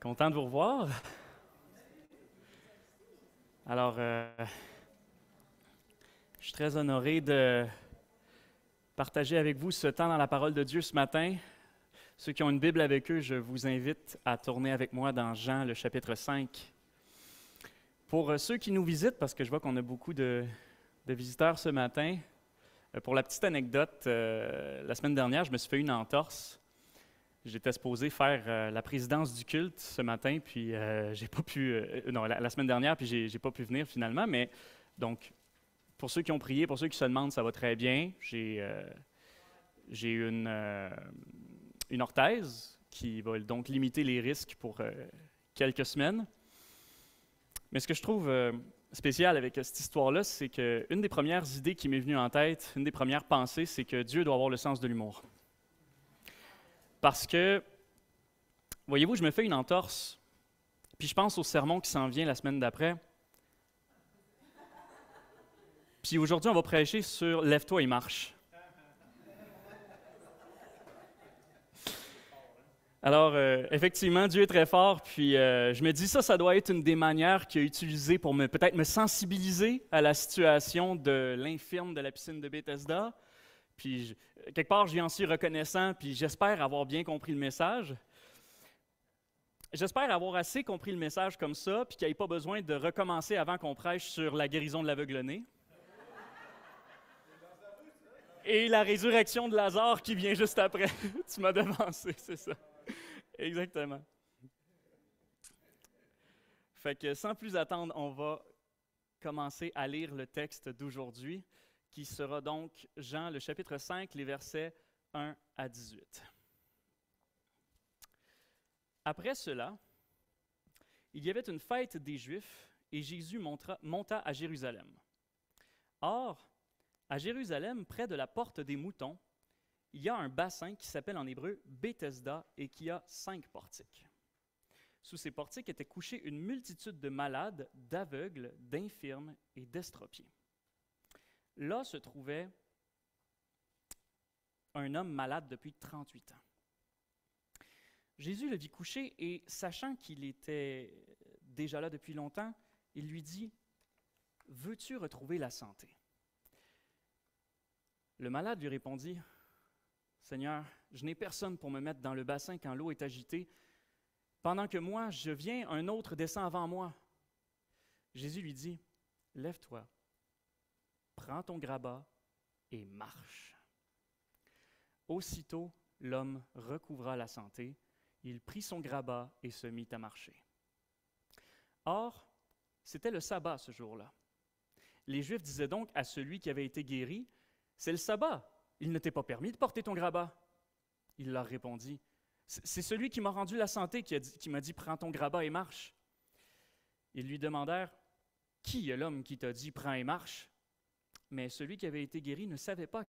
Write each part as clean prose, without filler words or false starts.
Content de vous revoir. Alors, je suis très honoré de partager avec vous ce temps dans la parole de Dieu ce matin. Ceux qui ont une Bible avec eux, je vous invite à tourner avec moi dans Jean, le chapitre 5. Pour ceux qui nous visitent, parce que je vois qu'on a beaucoup de visiteurs ce matin, pour la petite anecdote, la semaine dernière, je me suis fait une entorse. J'étais supposé faire la présidence du culte ce matin, puis j'ai pas pu. Non, la semaine dernière, puis j'ai pas pu venir finalement. Mais donc, pour ceux qui ont prié, pour ceux qui se demandent, ça va très bien. J'ai une orthèse qui va donc limiter les risques pour quelques semaines. Mais ce que je trouve spécial avec cette histoire-là, c'est qu'une des premières idées qui m'est venue en tête, une des premières pensées, c'est que Dieu doit avoir le sens de l'humour. Parce que, voyez-vous, je me fais une entorse, puis je pense au sermon qui s'en vient la semaine d'après. Puis aujourd'hui, on va prêcher sur Lève-toi et marche. Alors, effectivement, Dieu est très fort, puis je me dis ça doit être une des manières qu'il a utilisées pour peut-être me sensibiliser à la situation de l'infirme de la piscine de Bethesda. Puis, quelque part, je viens aussi reconnaissant, puis j'espère avoir bien compris le message. J'espère avoir assez compris le message comme ça, puis qu'il n'y ait pas besoin de recommencer avant qu'on prêche sur la guérison de l'aveugle-né. Et la résurrection de Lazare qui vient juste après. Tu m'as devancé, c'est ça. Exactement. Fait que sans plus attendre, on va commencer à lire le texte d'aujourd'hui, qui sera donc Jean, le chapitre 5, les versets 1 à 18. Après cela, il y avait une fête des Juifs et Jésus monta à Jérusalem. Or, à Jérusalem, près de la porte des moutons, il y a un bassin qui s'appelle en hébreu Bethesda et qui a 5 portiques. Sous ces portiques étaient couchés une multitude de malades, d'aveugles, d'infirmes et d'estropiés. Là se trouvait un homme malade depuis 38 ans. Jésus le vit couché et, sachant qu'il était déjà là depuis longtemps, il lui dit « Veux-tu retrouver la santé ?» Le malade lui répondit « Seigneur, je n'ai personne pour me mettre dans le bassin quand l'eau est agitée. Pendant que moi, je viens, un autre descend avant moi. » Jésus lui dit « Lève-toi, prends ton grabat et marche. » Aussitôt, l'homme recouvra la santé. Il prit son grabat et se mit à marcher. Or, c'était le sabbat ce jour-là. Les Juifs disaient donc à celui qui avait été guéri, « C'est le sabbat, il ne t'est pas permis de porter ton grabat. » Il leur répondit, « C'est celui qui m'a rendu la santé qui m'a dit, prends ton grabat et marche. » Ils lui demandèrent, « Qui est l'homme qui t'a dit, prends et marche? » Mais celui qui avait été guéri ne savait pas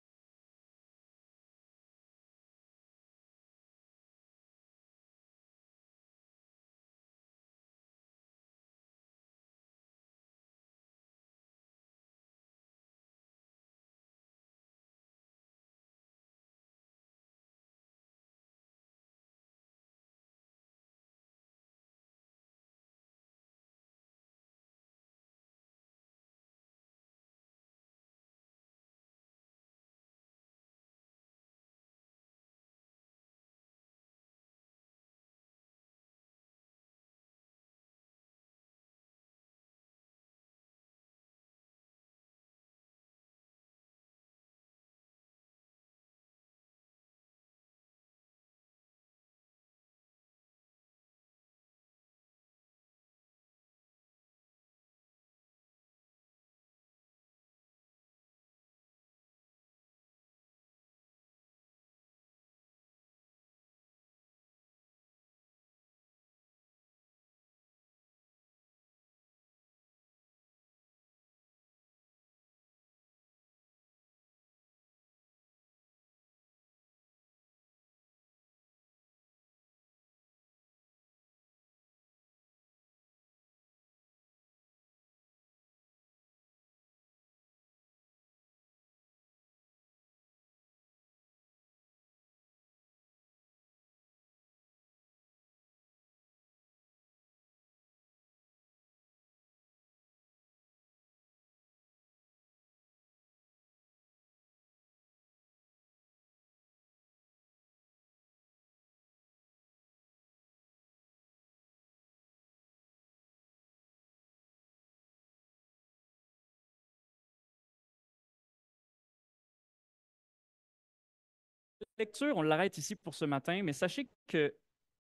lecture, on l'arrête ici pour ce matin, mais sachez que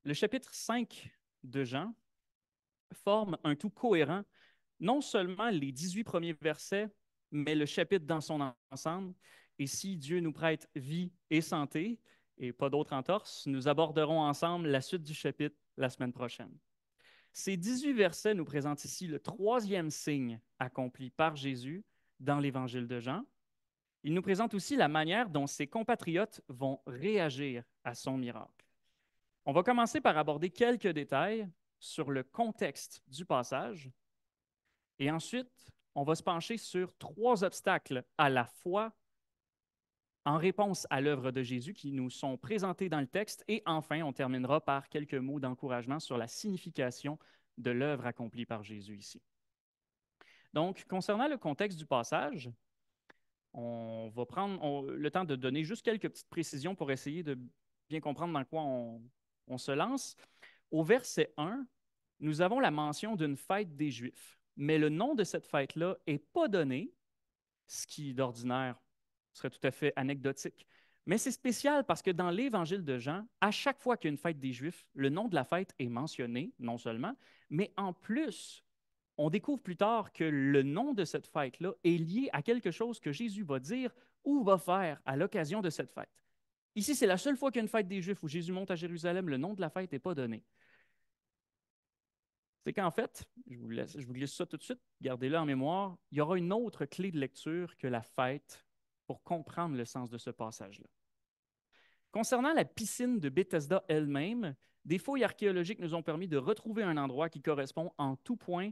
le chapitre 5 de Jean forme un tout cohérent, non seulement les 18 premiers versets, mais le chapitre dans son ensemble. Et si Dieu nous prête vie et santé, et pas d'autres entorses, nous aborderons ensemble la suite du chapitre la semaine prochaine. Ces 18 versets nous présentent ici le troisième signe accompli par Jésus dans l'évangile de Jean. Il nous présente aussi la manière dont ses compatriotes vont réagir à son miracle. On va commencer par aborder quelques détails sur le contexte du passage et ensuite, on va se pencher sur trois obstacles à la foi en réponse à l'œuvre de Jésus qui nous sont présentés dans le texte et enfin, on terminera par quelques mots d'encouragement sur la signification de l'œuvre accomplie par Jésus ici. Donc, concernant le contexte du passage, on va prendre le temps de donner juste quelques petites précisions pour essayer de bien comprendre dans quoi on se lance. Au verset 1, nous avons la mention d'une fête des Juifs, mais le nom de cette fête-là n'est pas donné, ce qui d'ordinaire serait tout à fait anecdotique. Mais c'est spécial parce que dans l'Évangile de Jean, à chaque fois qu'il y a une fête des Juifs, le nom de la fête est mentionné, non seulement, mais en plus, on découvre plus tard que le nom de cette fête-là est lié à quelque chose que Jésus va dire ou va faire à l'occasion de cette fête. Ici, c'est la seule fois qu'il y a une fête des Juifs où Jésus monte à Jérusalem, le nom de la fête n'est pas donné. C'est qu'en fait, je vous glisse ça tout de suite, gardez-le en mémoire, il y aura une autre clé de lecture que la fête pour comprendre le sens de ce passage-là. Concernant la piscine de Bethesda elle-même, des fouilles archéologiques nous ont permis de retrouver un endroit qui correspond en tout point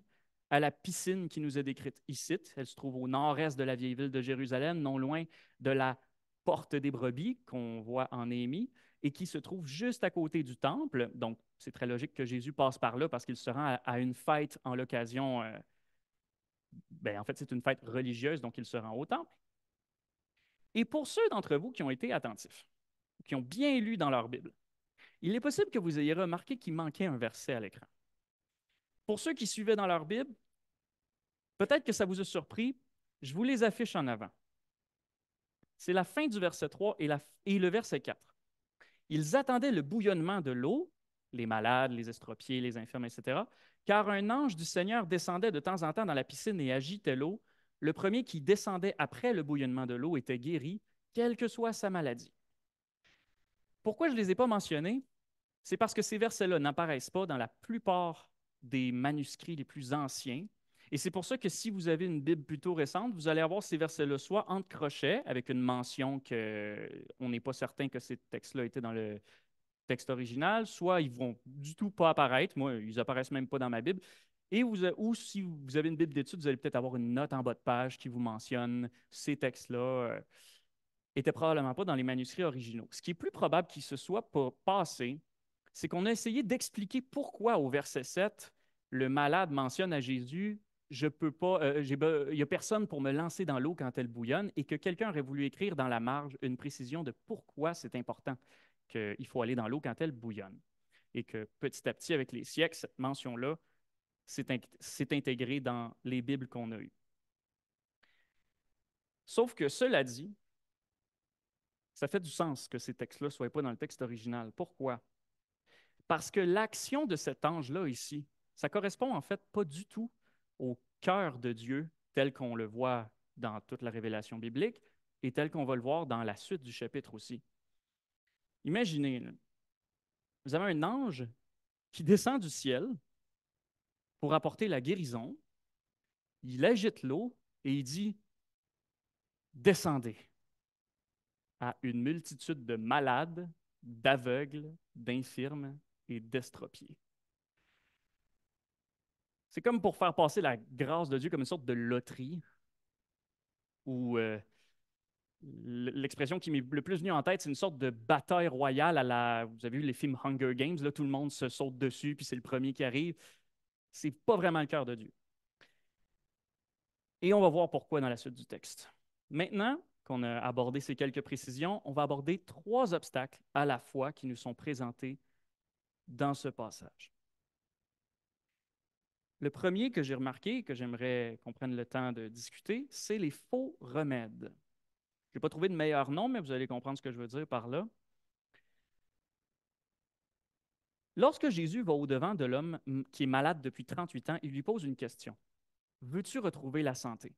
à la piscine qui nous est décrite ici. Elle se trouve au nord-est de la vieille ville de Jérusalem, non loin de la porte des brebis qu'on voit en Néhémie, et qui se trouve juste à côté du temple. Donc, c'est très logique que Jésus passe par là parce qu'il se rend à une fête en l'occasion. En fait, c'est une fête religieuse, donc il se rend au temple. Et pour ceux d'entre vous qui ont été attentifs, qui ont bien lu dans leur Bible, il est possible que vous ayez remarqué qu'il manquait un verset à l'écran. Pour ceux qui suivaient dans leur Bible, peut-être que ça vous a surpris, je vous les affiche en avant. C'est la fin du verset 3 et le verset 4. Ils attendaient le bouillonnement de l'eau, les malades, les estropiés, les infirmes, etc., car un ange du Seigneur descendait de temps en temps dans la piscine et agitait l'eau. Le premier qui descendait après le bouillonnement de l'eau était guéri, quelle que soit sa maladie. Pourquoi je ne les ai pas mentionnés? C'est parce que ces versets-là n'apparaissent pas dans la plupart des manuscrits les plus anciens. Et c'est pour ça que si vous avez une Bible plutôt récente, vous allez avoir ces versets-là soit entre crochets, avec une mention qu'on n'est pas certain que ces textes-là étaient dans le texte original, soit ils ne vont du tout pas apparaître. Moi, ils n'apparaissent même pas dans ma Bible. Ou si vous avez une Bible d'études, vous allez peut-être avoir une note en bas de page qui vous mentionne ces textes-là. N'étaient probablement pas dans les manuscrits originaux. Ce qui est plus probable qu'il se soit passé, c'est qu'on a essayé d'expliquer pourquoi au verset 7, le malade mentionne à Jésus, je peux pas, il n'y a personne pour me lancer dans l'eau quand elle bouillonne, et que quelqu'un aurait voulu écrire dans la marge une précision de pourquoi c'est important qu'il faut aller dans l'eau quand elle bouillonne. Et que petit à petit, avec les siècles, cette mention-là s'est intégrée dans les Bibles qu'on a eues. Sauf que cela dit, ça fait du sens que ces textes-là ne soient pas dans le texte original. Pourquoi? Parce que l'action de cet ange-là ici, ça correspond en fait pas du tout au cœur de Dieu tel qu'on le voit dans toute la révélation biblique et tel qu'on va le voir dans la suite du chapitre aussi. Imaginez, là, vous avez un ange qui descend du ciel pour apporter la guérison, il agite l'eau et il dit, descendez à une multitude de malades, d'aveugles, d'infirmes et d'estropiés. C'est comme pour faire passer la grâce de Dieu comme une sorte de loterie, ou l'expression qui m'est le plus venue en tête, c'est une sorte de bataille royale à la. Vous avez vu les films Hunger Games, là, tout le monde se saute dessus, puis c'est le premier qui arrive. C'est pas vraiment le cœur de Dieu. Et on va voir pourquoi dans la suite du texte. Maintenant qu'on a abordé ces quelques précisions, on va aborder trois obstacles à la fois qui nous sont présentés dans ce passage. Le premier que j'ai remarqué et que j'aimerais qu'on prenne le temps de discuter, c'est les faux remèdes. Je n'ai pas trouvé de meilleur nom, mais vous allez comprendre ce que je veux dire par là. Lorsque Jésus va au-devant de l'homme qui est malade depuis 38 ans, il lui pose une question. Veux-tu retrouver la santé?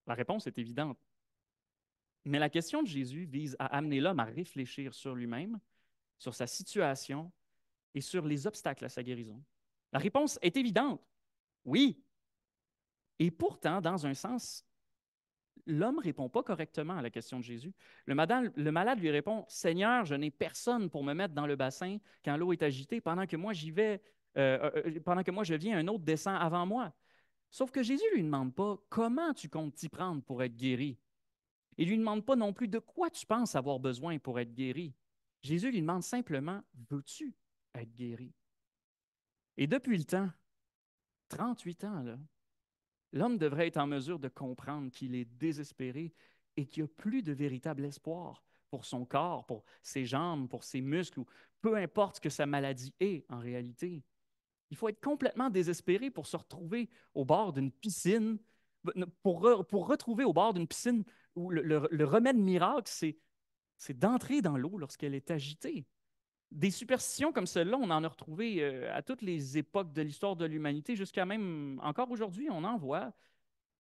La réponse est évidente. Mais la question de Jésus vise à amener l'homme à réfléchir sur lui-même, sur sa situation et sur les obstacles à sa guérison. La réponse est évidente. Oui. Et pourtant, dans un sens, l'homme ne répond pas correctement à la question de Jésus. Le malade lui répond, Seigneur, je n'ai personne pour me mettre dans le bassin quand l'eau est agitée, pendant que moi j'y vais, pendant que moi je viens, un autre descend avant moi. Sauf que Jésus ne lui demande pas comment tu comptes t'y prendre pour être guéri. Il ne lui demande pas non plus de quoi tu penses avoir besoin pour être guéri. Jésus lui demande simplement, veux-tu être guéri? Et depuis le temps, 38 ans, là, l'homme devrait être en mesure de comprendre qu'il est désespéré et qu'il n'y a plus de véritable espoir pour son corps, pour ses jambes, pour ses muscles, ou peu importe ce que sa maladie est en réalité. Il faut être complètement désespéré pour se retrouver au bord d'une piscine, pour retrouver au bord d'une piscine où le remède miracle, c'est d'entrer dans l'eau lorsqu'elle est agitée. Des superstitions comme celle-là, on en a retrouvé à toutes les époques de l'histoire de l'humanité, jusqu'à même encore aujourd'hui, on en voit.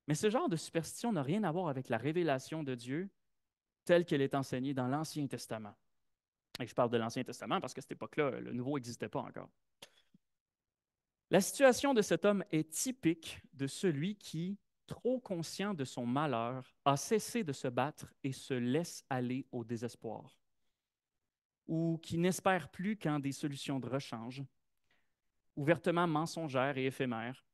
Mais ce genre de superstition n'a rien à voir avec la révélation de Dieu telle qu'elle est enseignée dans l'Ancien Testament. Et je parle de l'Ancien Testament parce qu'à cette époque-là, le Nouveau n'existait pas encore. La situation de cet homme est typique de celui qui, trop conscient de son malheur, a cessé de se battre et se laisse aller au désespoir, ou qui n'espère plus quand des solutions de rechange, ouvertement mensongères et éphémères.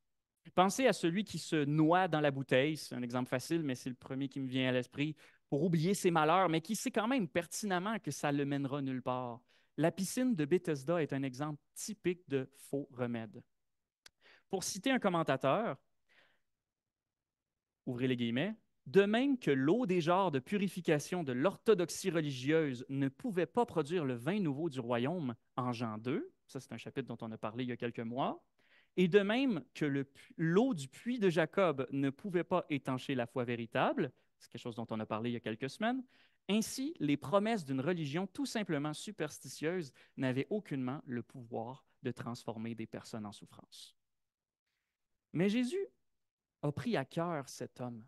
Pensez à celui qui se noie dans la bouteille, c'est un exemple facile, mais c'est le premier qui me vient à l'esprit, pour oublier ses malheurs, mais qui sait quand même pertinemment que ça ne le mènera nulle part. La piscine de Bethesda est un exemple typique de faux remède. Pour citer un commentateur, ouvrez les guillemets, de même que l'eau des genres de purification de l'orthodoxie religieuse ne pouvait pas produire le vin nouveau du royaume en Jean 2, ça c'est un chapitre dont on a parlé il y a quelques mois, et de même que l'eau du puits de Jacob ne pouvait pas étancher la foi véritable, c'est quelque chose dont on a parlé il y a quelques semaines, ainsi les promesses d'une religion tout simplement superstitieuse n'avaient aucunement le pouvoir de transformer des personnes en souffrance. Mais Jésus a pris à cœur cet homme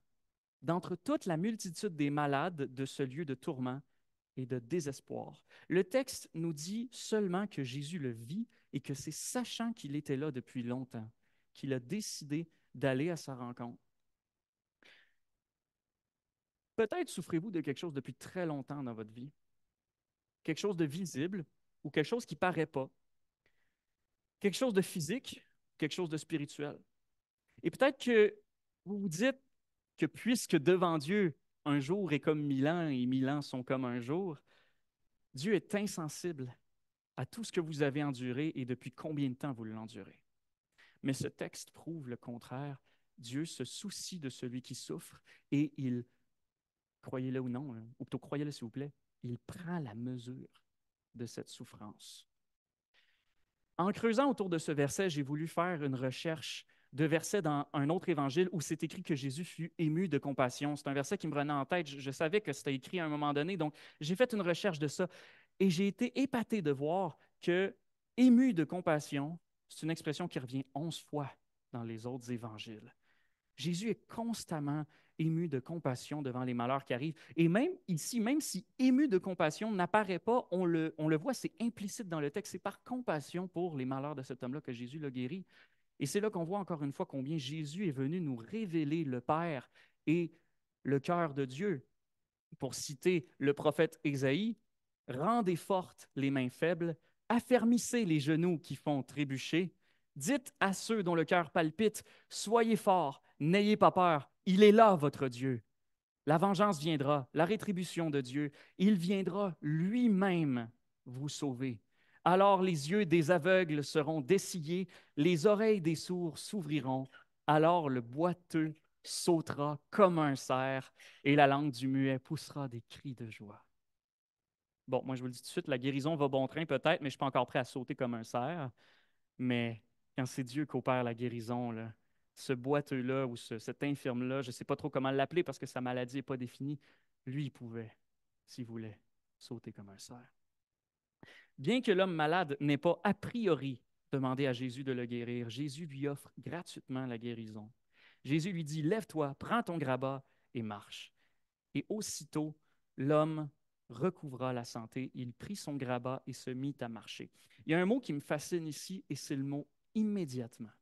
d'entre toute la multitude des malades de ce lieu de tourment et de désespoir. Le texte nous dit seulement que Jésus le vit et que c'est sachant qu'il était là depuis longtemps qu'il a décidé d'aller à sa rencontre. Peut-être souffrez-vous de quelque chose depuis très longtemps dans votre vie, quelque chose de visible ou quelque chose qui ne paraît pas, quelque chose de physique, quelque chose de spirituel. Et peut-être que vous vous dites que puisque devant Dieu, un jour est comme 1000 ans et 1000 ans sont comme un jour, Dieu est insensible à tout ce que vous avez enduré et depuis combien de temps vous l'endurez. Mais ce texte prouve le contraire. Dieu se soucie de celui qui souffre et il, croyez-le ou non, ou plutôt croyez-le s'il vous plaît, il prend la mesure de cette souffrance. En creusant autour de ce verset, j'ai voulu faire une recherche de versets dans un autre évangile où c'est écrit que Jésus fut ému de compassion. C'est un verset qui me revenait en tête. Je savais que c'était écrit à un moment donné, donc j'ai fait une recherche de ça et j'ai été épaté de voir que ému de compassion, c'est une expression qui revient 11 fois dans les autres évangiles. Jésus est constamment ému de compassion devant les malheurs qui arrivent. Et même ici, même si ému de compassion n'apparaît pas, on le voit, c'est implicite dans le texte, c'est par compassion pour les malheurs de cet homme-là que Jésus l'a guéri. Et c'est là qu'on voit encore une fois combien Jésus est venu nous révéler le Père et le cœur de Dieu. Pour citer le prophète Ésaïe, rendez fortes les mains faibles, affermissez les genoux qui font trébucher, dites à ceux dont le cœur palpite, soyez forts, n'ayez pas peur, il est là votre Dieu. La vengeance viendra, la rétribution de Dieu, il viendra lui-même vous sauver. Alors les yeux des aveugles seront dessillés, les oreilles des sourds s'ouvriront, alors le boiteux sautera comme un cerf et la langue du muet poussera des cris de joie. Bon, moi je vous le dis tout de suite, la guérison va bon train peut-être, mais je ne suis pas encore prêt à sauter comme un cerf. Mais quand c'est Dieu qui opère la guérison, là, ce boiteux-là ou cet infirme-là, je ne sais pas trop comment l'appeler parce que sa maladie n'est pas définie, lui, il pouvait, s'il voulait, sauter comme un cerf. Bien que l'homme malade n'ait pas a priori demandé à Jésus de le guérir, Jésus lui offre gratuitement la guérison. Jésus lui dit, lève-toi, prends ton grabat et marche. Et aussitôt, l'homme recouvra la santé, il prit son grabat et se mit à marcher. Il y a un mot qui me fascine ici, et c'est le mot immédiatement.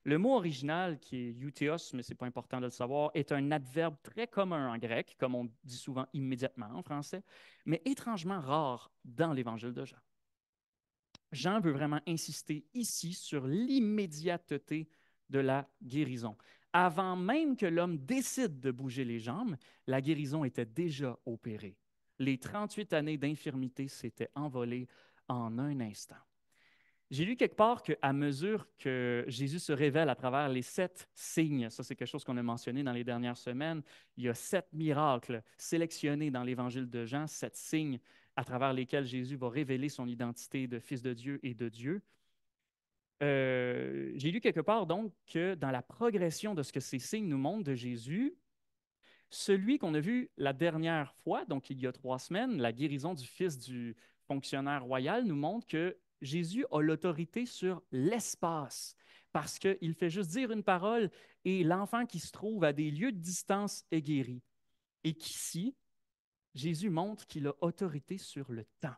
Le mot original, qui est eutéos, mais ce n'est pas important de le savoir, est un adverbe très commun en grec, comme on dit souvent immédiatement en français, mais étrangement rare dans l'Évangile de Jean. Jean veut vraiment insister ici sur l'immédiateté de la guérison. Avant même que l'homme décide de bouger les jambes, la guérison était déjà opérée. Les 38 années d'infirmité s'étaient envolées en un instant. J'ai lu quelque part qu'à mesure que Jésus se révèle à travers les 7 signes, ça c'est quelque chose qu'on a mentionné dans les dernières semaines, il y a 7 miracles sélectionnés dans l'Évangile de Jean, 7 signes à travers lesquels Jésus va révéler son identité de Fils de Dieu et de Dieu. J'ai lu quelque part donc que dans la progression de ce que ces signes nous montrent de Jésus, celui qu'on a vu la dernière fois, donc il y a 3 semaines, la guérison du fils du fonctionnaire royal, nous montre que Jésus a l'autorité sur l'espace parce qu'il fait juste dire une parole et l'enfant qui se trouve à des lieux de distance est guéri. Et qu'ici, Jésus montre qu'il a autorité sur le temps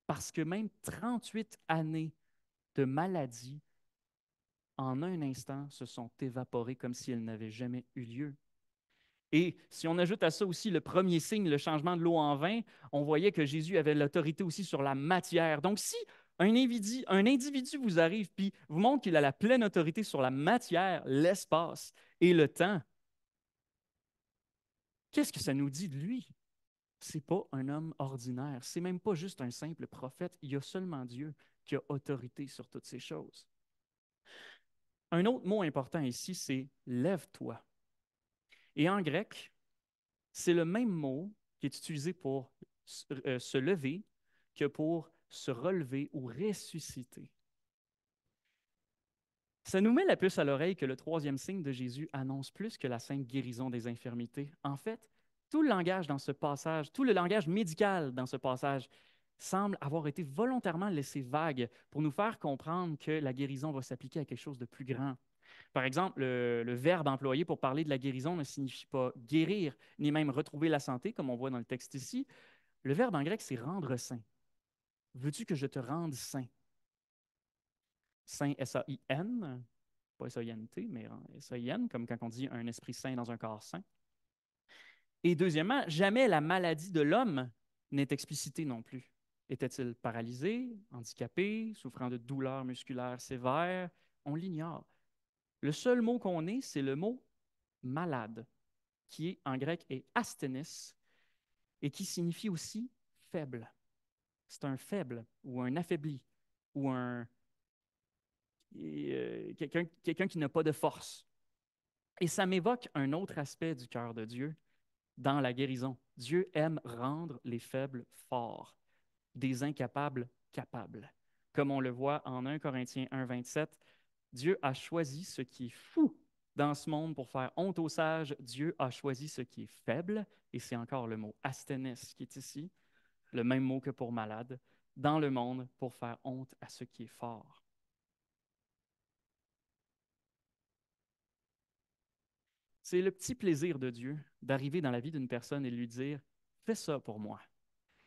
parce que même 38 années de maladie, en un instant, se sont évaporées comme si elles n'avaient jamais eu lieu. Et si on ajoute à ça aussi le premier signe, le changement de l'eau en vin, on voyait que Jésus avait l'autorité aussi sur la matière. Donc, si un individu vous arrive puis vous montre qu'il a la pleine autorité sur la matière, l'espace et le temps, qu'est-ce que ça nous dit de lui? C'est pas un homme ordinaire, c'est même pas juste un simple prophète, il y a seulement Dieu qui a autorité sur toutes ces choses. Un autre mot important ici, c'est lève-toi. Et en grec, c'est le même mot qui est utilisé pour se lever que pour se relever ou ressusciter. Ça nous met la puce à l'oreille que le 3e signe de Jésus annonce plus que la simple guérison des infirmités. En fait, tout le langage dans ce passage, tout le langage médical dans ce passage semble avoir été volontairement laissé vague pour nous faire comprendre que la guérison va s'appliquer à quelque chose de plus grand. Par exemple, le verbe employé pour parler de la guérison ne signifie pas guérir, ni même retrouver la santé, comme on voit dans le texte ici. Le verbe en grec, c'est rendre sain. Veux-tu que je te rende sain? Sain, S-A-I-N, pas S-A-I-N-T, mais S-A-I-N, comme quand on dit un esprit sain dans un corps sain. Et deuxièmement, jamais la maladie de l'homme n'est explicitée non plus. Était-il paralysé, handicapé, souffrant de douleurs musculaires sévères? On l'ignore. Le seul mot qu'on ait, c'est le mot malade, qui est, en grec est asthénis et qui signifie aussi faible. C'est un faible ou un affaibli ou quelqu'un qui n'a pas de force. Et ça m'évoque un autre aspect du cœur de Dieu dans la guérison. Dieu aime rendre les faibles forts, des incapables capables. Comme on le voit en 1 Corinthiens 1, 27, Dieu a choisi ce qui est fou dans ce monde pour faire honte aux sages. Dieu a choisi ce qui est faible, et c'est encore le mot asthénès qui est ici, le même mot que pour malade, dans le monde pour faire honte à ce qui est fort. C'est le petit plaisir de Dieu d'arriver dans la vie d'une personne et lui dire « Fais ça pour moi ».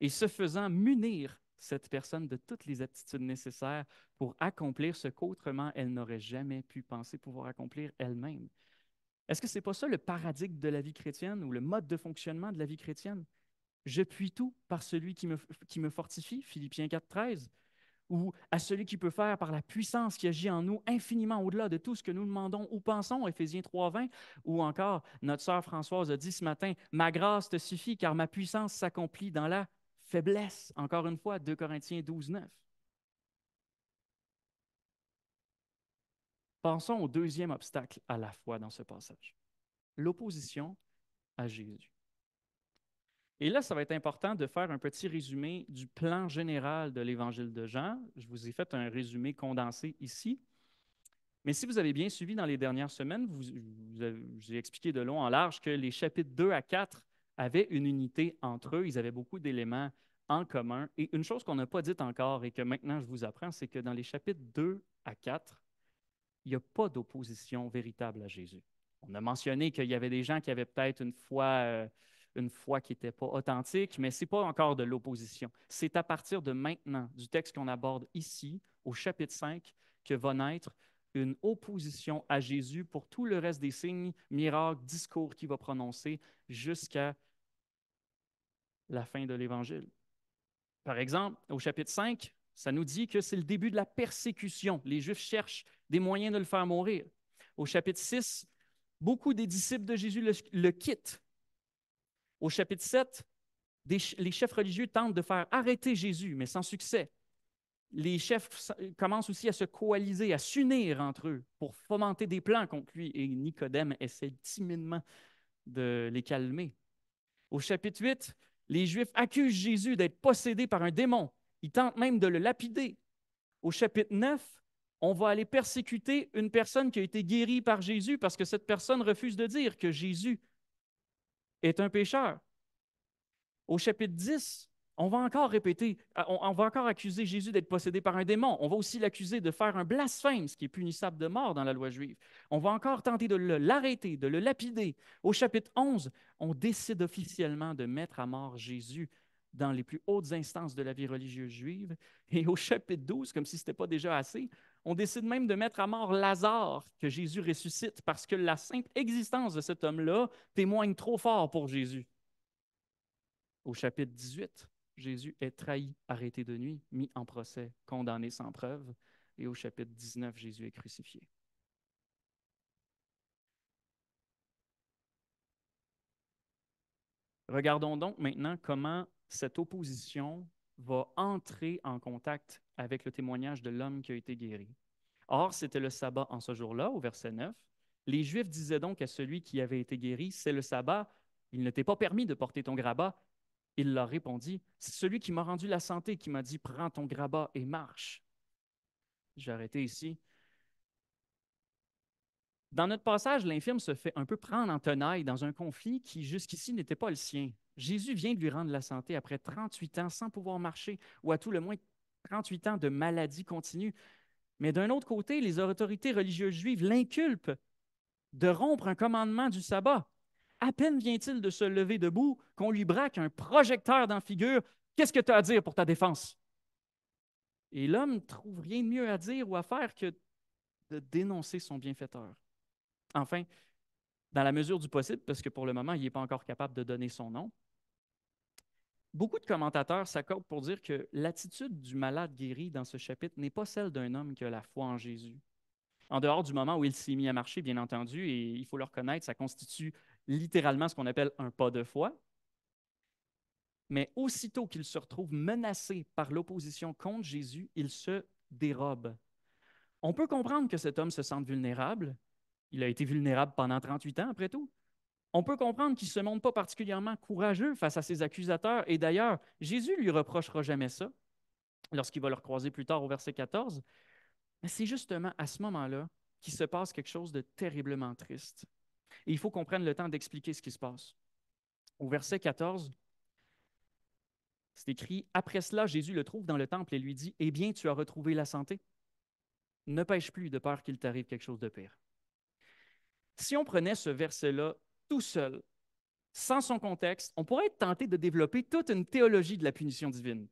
Et ce faisant, munir cette personne de toutes les aptitudes nécessaires pour accomplir ce qu'autrement elle n'aurait jamais pu penser pouvoir accomplir elle-même. Est-ce que ce n'est pas ça le paradigme de la vie chrétienne ou le mode de fonctionnement de la vie chrétienne? Je puis tout par celui qui me fortifie, Philippiens 4,13, ou à celui qui peut faire par la puissance qui agit en nous infiniment au-delà de tout ce que nous demandons ou pensons, Éphésiens 3,20, ou encore notre sœur Françoise a dit ce matin, ma grâce te suffit car ma puissance s'accomplit dans la faiblesse. Encore une fois, 2 Corinthiens 12,9. Pensons au deuxième obstacle à la foi dans ce passage, l'opposition à Jésus. Et là, ça va être important de faire un petit résumé du plan général de l'Évangile de Jean. Je vous ai fait un résumé condensé ici. Mais si vous avez bien suivi dans les dernières semaines, je vous ai expliqué de long en large que les chapitres 2 à 4 avaient une unité entre eux. Ils avaient beaucoup d'éléments en commun. Et une chose qu'on n'a pas dite encore et que maintenant je vous apprends, c'est que dans les chapitres 2 à 4, il n'y a pas d'opposition véritable à Jésus. On a mentionné qu'il y avait des gens qui avaient peut-être une foi qui n'était pas authentique, mais ce n'est pas encore de l'opposition. C'est à partir de maintenant, du texte qu'on aborde ici, au chapitre 5, que va naître une opposition à Jésus pour tout le reste des signes, miracles, discours qu'il va prononcer jusqu'à la fin de l'Évangile. Par exemple, au chapitre 5, ça nous dit que c'est le début de la persécution. Les Juifs cherchent des moyens de le faire mourir. Au chapitre 6, beaucoup des disciples de Jésus le quittent. Au chapitre 7, les chefs religieux tentent de faire arrêter Jésus, mais sans succès. Les chefs commencent aussi à se coaliser, à s'unir entre eux pour fomenter des plans contre lui. Et Nicodème essaie timidement de les calmer. Au chapitre 8, les Juifs accusent Jésus d'être possédé par un démon. Ils tentent même de le lapider. Au chapitre 9, on va aller persécuter une personne qui a été guérie par Jésus parce que cette personne refuse de dire que Jésus est un pécheur. Au chapitre 10, on va encore répéter, on va encore accuser Jésus d'être possédé par un démon. On va aussi l'accuser de faire un blasphème, ce qui est punissable de mort dans la loi juive. On va encore tenter de l'arrêter, de le lapider. Au chapitre 11, on décide officiellement de mettre à mort Jésus dans les plus hautes instances de la vie religieuse juive. Et au chapitre 12, comme si ce n'était pas déjà assez, on décide même de mettre à mort Lazare, que Jésus ressuscite, parce que la simple existence de cet homme-là témoigne trop fort pour Jésus. Au chapitre 18, Jésus est trahi, arrêté de nuit, mis en procès, condamné sans preuve. Et au chapitre 19, Jésus est crucifié. Regardons donc maintenant comment cette opposition va entrer en contact avec le témoignage de l'homme qui a été guéri. Or, c'était le sabbat en ce jour-là, au verset 9. Les Juifs disaient donc à celui qui avait été guéri, c'est le sabbat, il ne t'est pas permis de porter ton grabat. Il leur répondit, c'est celui qui m'a rendu la santé qui m'a dit, prends ton grabat et marche. J'ai arrêté ici. Dans notre passage, l'infirme se fait un peu prendre en tenaille dans un conflit qui jusqu'ici n'était pas le sien. Jésus vient de lui rendre la santé après 38 ans sans pouvoir marcher, ou à tout le moins 38 ans de maladie continue. Mais d'un autre côté, les autorités religieuses juives l'inculpent de rompre un commandement du sabbat. À peine vient-il de se lever debout qu'on lui braque un projecteur dans la figure. Qu'est-ce que tu as à dire pour ta défense? Et l'homme ne trouve rien de mieux à dire ou à faire que de dénoncer son bienfaiteur. Enfin, dans la mesure du possible, parce que pour le moment, il n'est pas encore capable de donner son nom, beaucoup de commentateurs s'accordent pour dire que l'attitude du malade guéri dans ce chapitre n'est pas celle d'un homme qui a la foi en Jésus. En dehors du moment où il s'est mis à marcher, bien entendu, et il faut le reconnaître, ça constitue littéralement ce qu'on appelle un pas de foi. Mais aussitôt qu'il se retrouve menacé par l'opposition contre Jésus, il se dérobe. On peut comprendre que cet homme se sente vulnérable. Il a été vulnérable pendant 38 ans, après tout. On peut comprendre qu'il ne se montre pas particulièrement courageux face à ses accusateurs. Et d'ailleurs, Jésus ne lui reprochera jamais ça lorsqu'il va le recroiser plus tard au verset 14. Mais c'est justement à ce moment-là qu'il se passe quelque chose de terriblement triste. Et il faut qu'on prenne le temps d'expliquer ce qui se passe. Au verset 14, c'est écrit, « Après cela, Jésus le trouve dans le temple et lui dit, « Eh bien, tu as retrouvé la santé. Ne pêche plus de peur qu'il t'arrive quelque chose de pire. » Si on prenait ce verset-là tout seul, sans son contexte, on pourrait être tenté de développer toute une théologie de la punition divine.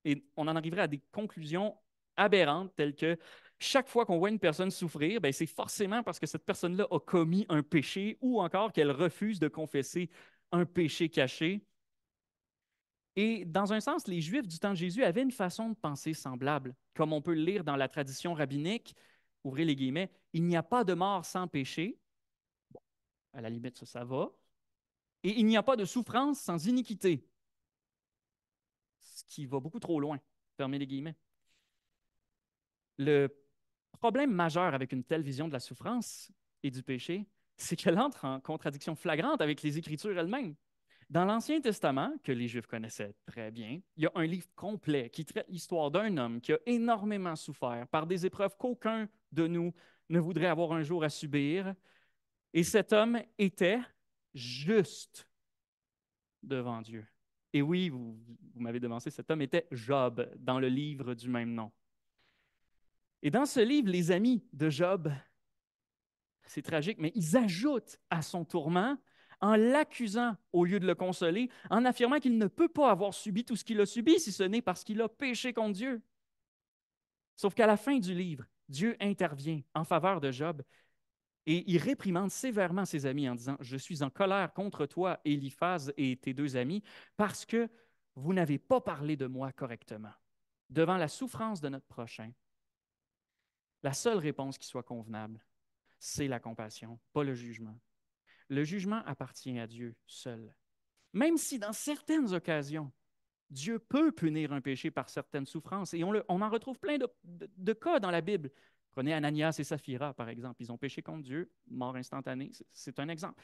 Et on en arriverait à des conclusions aberrantes telles que chaque fois qu'on voit une personne souffrir, ben c'est forcément parce que cette personne-là a commis un péché ou encore qu'elle refuse de confesser un péché caché. Et dans un sens, les Juifs du temps de Jésus avaient une façon de penser semblable. Comme on peut le lire dans la tradition rabbinique, ouvrez les guillemets, il n'y a pas de mort sans péché. Bon, à la limite, ça va. Et il n'y a pas de souffrance sans iniquité. Ce qui va beaucoup trop loin. Fermez les guillemets. Le problème majeur avec une telle vision de la souffrance et du péché, c'est qu'elle entre en contradiction flagrante avec les Écritures elles-mêmes. Dans l'Ancien Testament, que les Juifs connaissaient très bien, il y a un livre complet qui traite l'histoire d'un homme qui a énormément souffert par des épreuves qu'aucun de nous ne voudrait avoir un jour à subir. Et cet homme était juste devant Dieu. Et oui, vous m'avez devancé, cet homme était Job dans le livre du même nom. Et dans ce livre, les amis de Job, c'est tragique, mais ils ajoutent à son tourment en l'accusant au lieu de le consoler, en affirmant qu'il ne peut pas avoir subi tout ce qu'il a subi si ce n'est parce qu'il a péché contre Dieu. Sauf qu'à la fin du livre, Dieu intervient en faveur de Job et il réprimande sévèrement ses amis en disant, je suis en colère contre toi, Éliphaz et tes deux amis, parce que vous n'avez pas parlé de moi correctement. Devant la souffrance de notre prochain, la seule réponse qui soit convenable, c'est la compassion, pas le jugement. Le jugement appartient à Dieu seul. Même si dans certaines occasions, Dieu peut punir un péché par certaines souffrances, et on en retrouve plein de cas dans la Bible. Prenez Ananias et Saphira, par exemple. Ils ont péché contre Dieu, mort instantanée, c'est un exemple.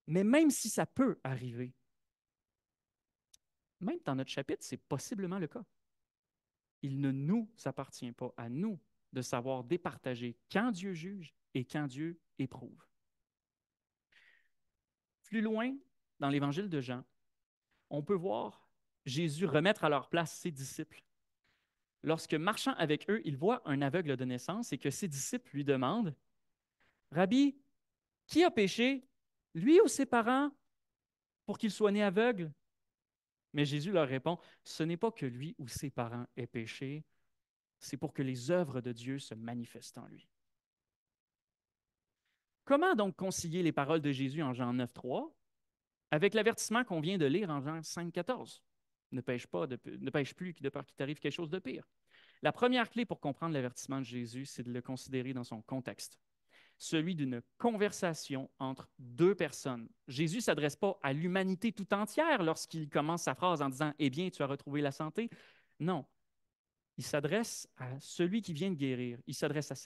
Mais même si ça peut arriver, même dans notre chapitre, c'est possiblement le cas. Il ne nous appartient pas à nous de savoir départager quand Dieu juge et quand Dieu éprouve. Plus loin, dans l'évangile de Jean, on peut voir Jésus remettre à leur place ses disciples. Lorsque marchant avec eux, il voit un aveugle de naissance et que ses disciples lui demandent, Rabbi, qui a péché, lui ou ses parents, pour qu'il soit né aveugle? Mais Jésus leur répond, ce n'est pas que lui ou ses parents aient péché, c'est pour que les œuvres de Dieu se manifestent en lui. Comment donc concilier les paroles de Jésus en Jean 9,3 avec l'avertissement qu'on vient de lire en Jean 5,14? Ne pêche pas, ne pêche plus, de peur qu'il t'arrive quelque chose de pire. La première clé pour comprendre l'avertissement de Jésus, c'est de le considérer dans son contexte, celui d'une conversation entre deux personnes. Jésus ne s'adresse pas à l'humanité tout entière lorsqu'il commence sa phrase en disant « Eh bien, tu as retrouvé la santé ». Non, il s'adresse à celui qui vient de guérir. Il s'adresse à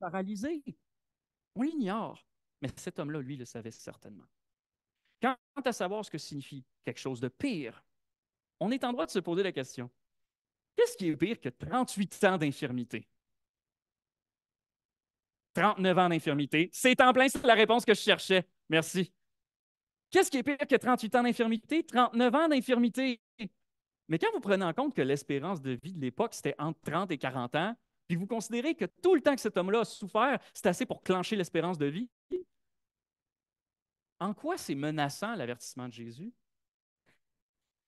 paralysé. On l'ignore, mais cet homme-là, lui, le savait certainement. Quant à savoir ce que signifie quelque chose de pire, on est en droit de se poser la question, qu'est-ce qui est pire que 38 ans d'infirmité? 39 ans d'infirmité. C'est en plein, c'est la réponse que je cherchais. Merci. Qu'est-ce qui est pire que 38 ans d'infirmité? 39 ans d'infirmité. Mais quand vous prenez en compte que l'espérance de vie de l'époque, c'était entre 30 et 40 ans, puis vous considérez que tout le temps que cet homme-là a souffert, c'est assez pour clencher l'espérance de vie, en quoi c'est menaçant l'avertissement de Jésus?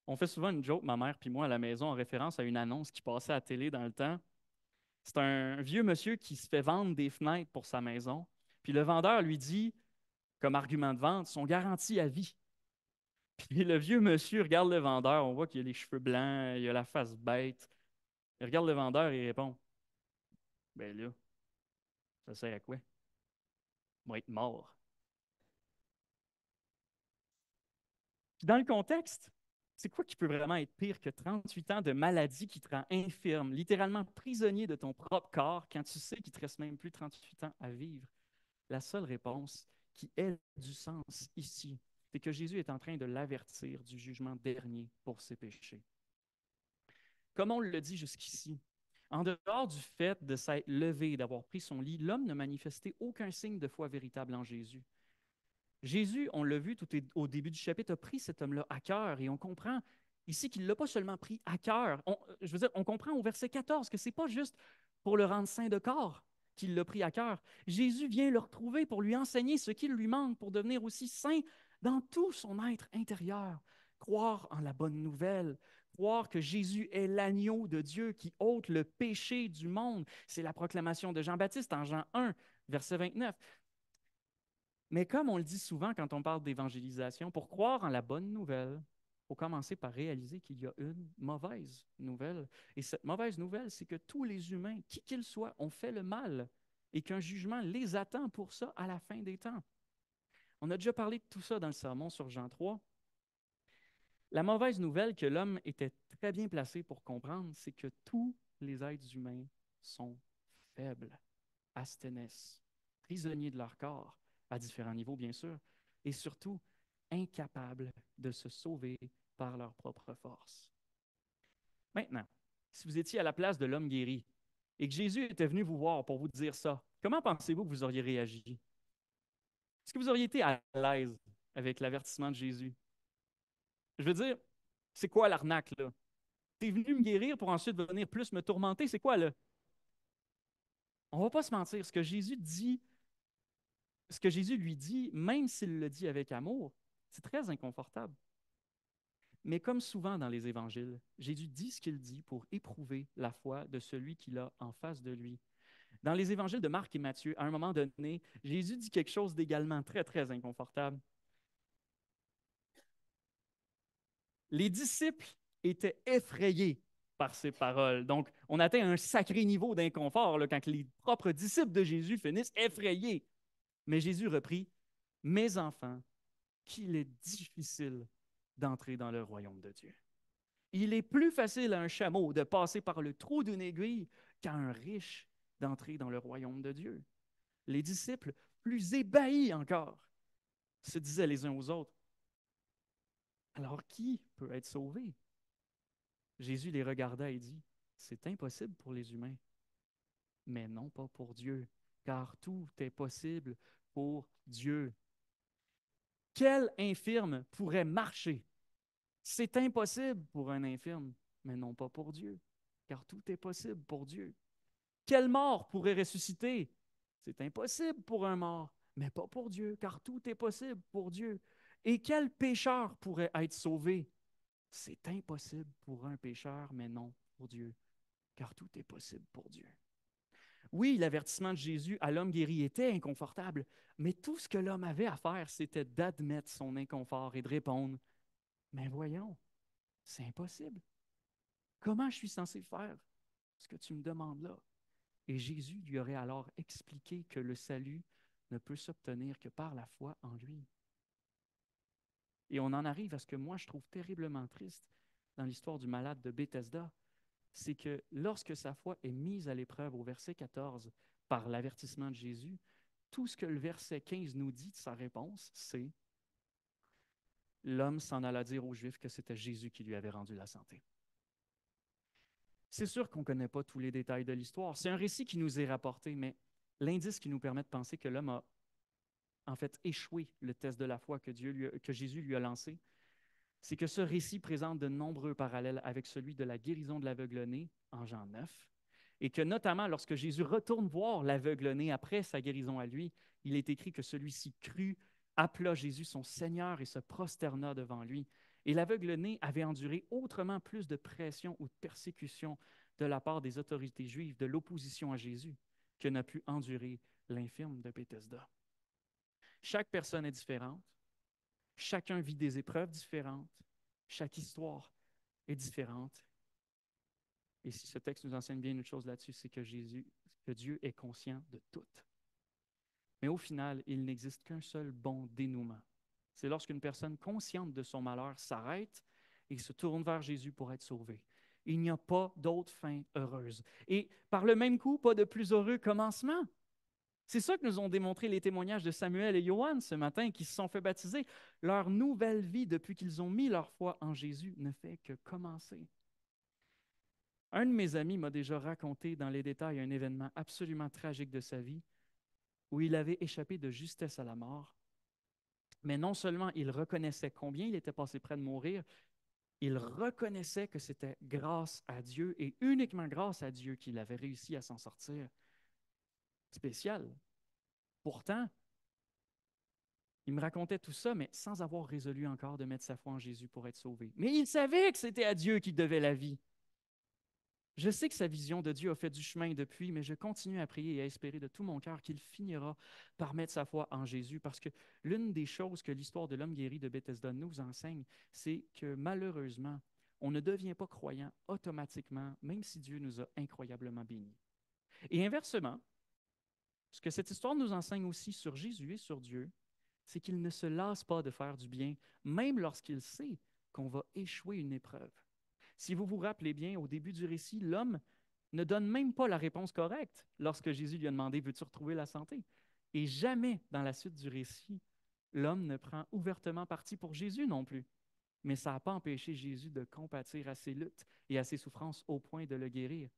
On fait souvent une joke, ma mère puis moi, à la maison, en référence à une annonce qui passait à la télé dans le temps. C'est un vieux monsieur qui se fait vendre des fenêtres pour sa maison. Puis le vendeur lui dit, comme argument de vente, sont garantis à vie. Puis le vieux monsieur regarde le vendeur, on voit qu'il a les cheveux blancs, il a la face bête. Il regarde le vendeur et il répond, ben là, ça sert à quoi? Il va être mort. Puis dans le contexte, c'est quoi qui peut vraiment être pire que 38 ans de maladie qui te rend infirme, littéralement prisonnier de ton propre corps quand tu sais qu'il te reste même plus 38 ans à vivre? La seule réponse qui ait du sens ici, c'est que Jésus est en train de l'avertir du jugement dernier pour ses péchés. Comme on le dit jusqu'ici, en dehors du fait de s'être levé, d'avoir pris son lit, l'homme ne manifestait aucun signe de foi véritable en Jésus. Jésus, on l'a vu au début du chapitre, a pris cet homme-là à cœur et on comprend ici qu'il ne l'a pas seulement pris à cœur. Je veux dire, on comprend au verset 14 que ce n'est pas juste pour le rendre saint de corps qu'il l'a pris à cœur. Jésus vient le retrouver pour lui enseigner ce qu'il lui manque pour devenir aussi saint dans tout son être intérieur. Croire en la bonne nouvelle, croire que Jésus est l'agneau de Dieu qui ôte le péché du monde. C'est la proclamation de Jean-Baptiste en Jean 1, verset 29. Mais comme on le dit souvent quand on parle d'évangélisation, pour croire en la bonne nouvelle, il faut commencer par réaliser qu'il y a une mauvaise nouvelle. Et cette mauvaise nouvelle, c'est que tous les humains, qui qu'ils soient, ont fait le mal et qu'un jugement les attend pour ça à la fin des temps. On a déjà parlé de tout ça dans le sermon sur Jean 3. La mauvaise nouvelle que l'homme était très bien placé pour comprendre, c'est que tous les êtres humains sont faibles, asthénès, prisonniers de leur corps, à différents niveaux bien sûr, et surtout incapables de se sauver par leur propre force. Maintenant, si vous étiez à la place de l'homme guéri et que Jésus était venu vous voir pour vous dire ça, comment pensez-vous que vous auriez réagi? Est-ce que vous auriez été à l'aise avec l'avertissement de Jésus? Je veux dire, c'est quoi l'arnaque, là? T'es venu me guérir pour ensuite venir plus me tourmenter, c'est quoi, là? On va pas se mentir, ce que Jésus lui dit, même s'il le dit avec amour, c'est très inconfortable. Mais comme souvent dans les évangiles, Jésus dit ce qu'il dit pour éprouver la foi de celui qu'il a en face de lui. Dans les évangiles de Marc et Matthieu, à un moment donné, Jésus dit quelque chose d'également très, très inconfortable. Les disciples étaient effrayés par ces paroles. Donc, on atteint un sacré niveau d'inconfort là, quand les propres disciples de Jésus finissent effrayés. Mais Jésus reprit, mes enfants, qu'il est difficile d'entrer dans le royaume de Dieu. Il est plus facile à un chameau de passer par le trou d'une aiguille qu'à un riche d'entrer dans le royaume de Dieu. Les disciples, plus ébahis encore, se disaient les uns aux autres, alors qui peut être sauvé? Jésus les regarda et dit, c'est impossible pour les humains, mais non pas pour Dieu, car tout est possible pour Dieu. Quel infirme pourrait marcher? C'est impossible pour un infirme, mais non pas pour Dieu, car tout est possible pour Dieu. Quel mort pourrait ressusciter? C'est impossible pour un mort, mais pas pour Dieu, car tout est possible pour Dieu. Et quel pécheur pourrait être sauvé? C'est impossible pour un pécheur, mais non pour Dieu, car tout est possible pour Dieu. Oui, l'avertissement de Jésus à l'homme guéri était inconfortable, mais tout ce que l'homme avait à faire, c'était d'admettre son inconfort et de répondre, mais voyons, c'est impossible. Comment je suis censé faire ce que tu me demandes là? Et Jésus lui aurait alors expliqué que le salut ne peut s'obtenir que par la foi en lui. Et on en arrive à ce que moi je trouve terriblement triste dans l'histoire du malade de Bethesda, c'est que lorsque sa foi est mise à l'épreuve au verset 14 par l'avertissement de Jésus, tout ce que le verset 15 nous dit de sa réponse, c'est l'homme s'en alla dire aux Juifs que c'était Jésus qui lui avait rendu la santé. C'est sûr qu'on ne connaît pas tous les détails de l'histoire. C'est un récit qui nous est rapporté, mais l'indice qui nous permet de penser que l'homme a en fait échoué le test de la foi que Jésus lui a lancé, c'est que ce récit présente de nombreux parallèles avec celui de la guérison de l'aveugle-né en Jean 9, et que notamment lorsque Jésus retourne voir l'aveugle-né après sa guérison à lui, il est écrit que celui-ci crut, appela Jésus son Seigneur et se prosterna devant lui. Et l'aveugle-né avait enduré autrement plus de pression ou de persécution de la part des autorités juives, de l'opposition à Jésus, que n'a pu endurer l'infirme de Bethesda. Chaque personne est différente, chacun vit des épreuves différentes, chaque histoire est différente. Et si ce texte nous enseigne bien une chose là-dessus, c'est que Dieu est conscient de tout. Mais au final, il n'existe qu'un seul bon dénouement. C'est lorsqu'une personne consciente de son malheur s'arrête et se tourne vers Jésus pour être sauvée. Il n'y a pas d'autre fin heureuse. Et par le même coup, pas de plus heureux commencement. C'est ça que nous ont démontré les témoignages de Samuel et Johan ce matin, qui se sont fait baptiser. Leur nouvelle vie, depuis qu'ils ont mis leur foi en Jésus, ne fait que commencer. Un de mes amis m'a déjà raconté dans les détails un événement absolument tragique de sa vie, où il avait échappé de justesse à la mort, mais non seulement il reconnaissait combien il était passé près de mourir, il reconnaissait que c'était grâce à Dieu et uniquement grâce à Dieu qu'il avait réussi à s'en sortir. Spécial. Pourtant, il me racontait tout ça, mais sans avoir résolu encore de mettre sa foi en Jésus pour être sauvé. Mais il savait que c'était à Dieu qu'il devait la vie. Je sais que sa vision de Dieu a fait du chemin depuis, mais je continue à prier et à espérer de tout mon cœur qu'il finira par mettre sa foi en Jésus, parce que l'une des choses que l'histoire de l'homme guéri de Bethesda nous enseigne, c'est que malheureusement, on ne devient pas croyant automatiquement, même si Dieu nous a incroyablement bénis. Et inversement, ce que cette histoire nous enseigne aussi sur Jésus et sur Dieu, c'est qu'il ne se lasse pas de faire du bien, même lorsqu'il sait qu'on va échouer une épreuve. Si vous vous rappelez bien, au début du récit, l'homme ne donne même pas la réponse correcte lorsque Jésus lui a demandé « Veux-tu retrouver la santé? » Et jamais, dans la suite du récit, l'homme ne prend ouvertement parti pour Jésus non plus. Mais ça n'a pas empêché Jésus de compatir à ses luttes et à ses souffrances au point de le guérir.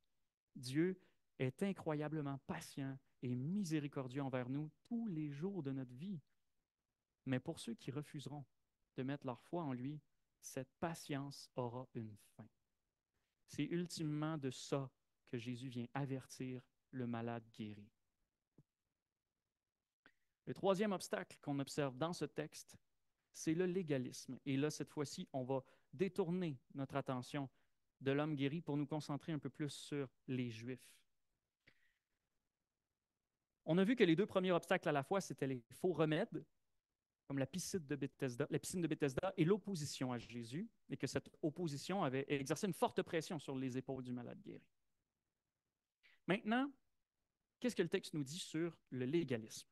Dieu est incroyablement patient et miséricordieux envers nous tous les jours de notre vie. Mais pour ceux qui refuseront de mettre leur foi en lui, cette patience aura une fin. C'est ultimement de ça que Jésus vient avertir le malade guéri. Le troisième obstacle qu'on observe dans ce texte, c'est le légalisme. Et là, cette fois-ci, on va détourner notre attention de l'homme guéri pour nous concentrer un peu plus sur les Juifs. On a vu que les deux premiers obstacles à la fois, c'était les faux remèdes, comme la piscine de Bethesda et l'opposition à Jésus, et que cette opposition avait exercé une forte pression sur les épaules du malade guéri. Maintenant, qu'est-ce que le texte nous dit sur le légalisme?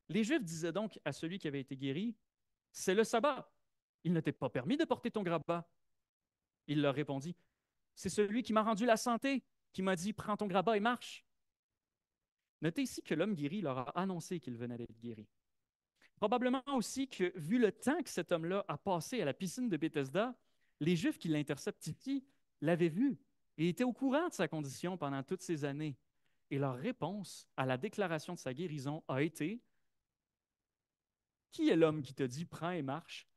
Les Juifs disaient donc à celui qui avait été guéri, « C'est le sabbat. Il ne t'est pas permis de porter ton grabat. » Il leur répondit, « C'est celui qui m'a rendu la santé, qui m'a dit, prends ton grabat et marche. » Notez ici que l'homme guéri leur a annoncé qu'il venait d'être guéri. Probablement aussi que, vu le temps que cet homme-là a passé à la piscine de Bethesda, les Juifs qui l'interceptent ici l'avaient vu et étaient au courant de sa condition pendant toutes ces années. Et leur réponse à la déclaration de sa guérison a été « Qui est l'homme qui te dit, prends et marche? »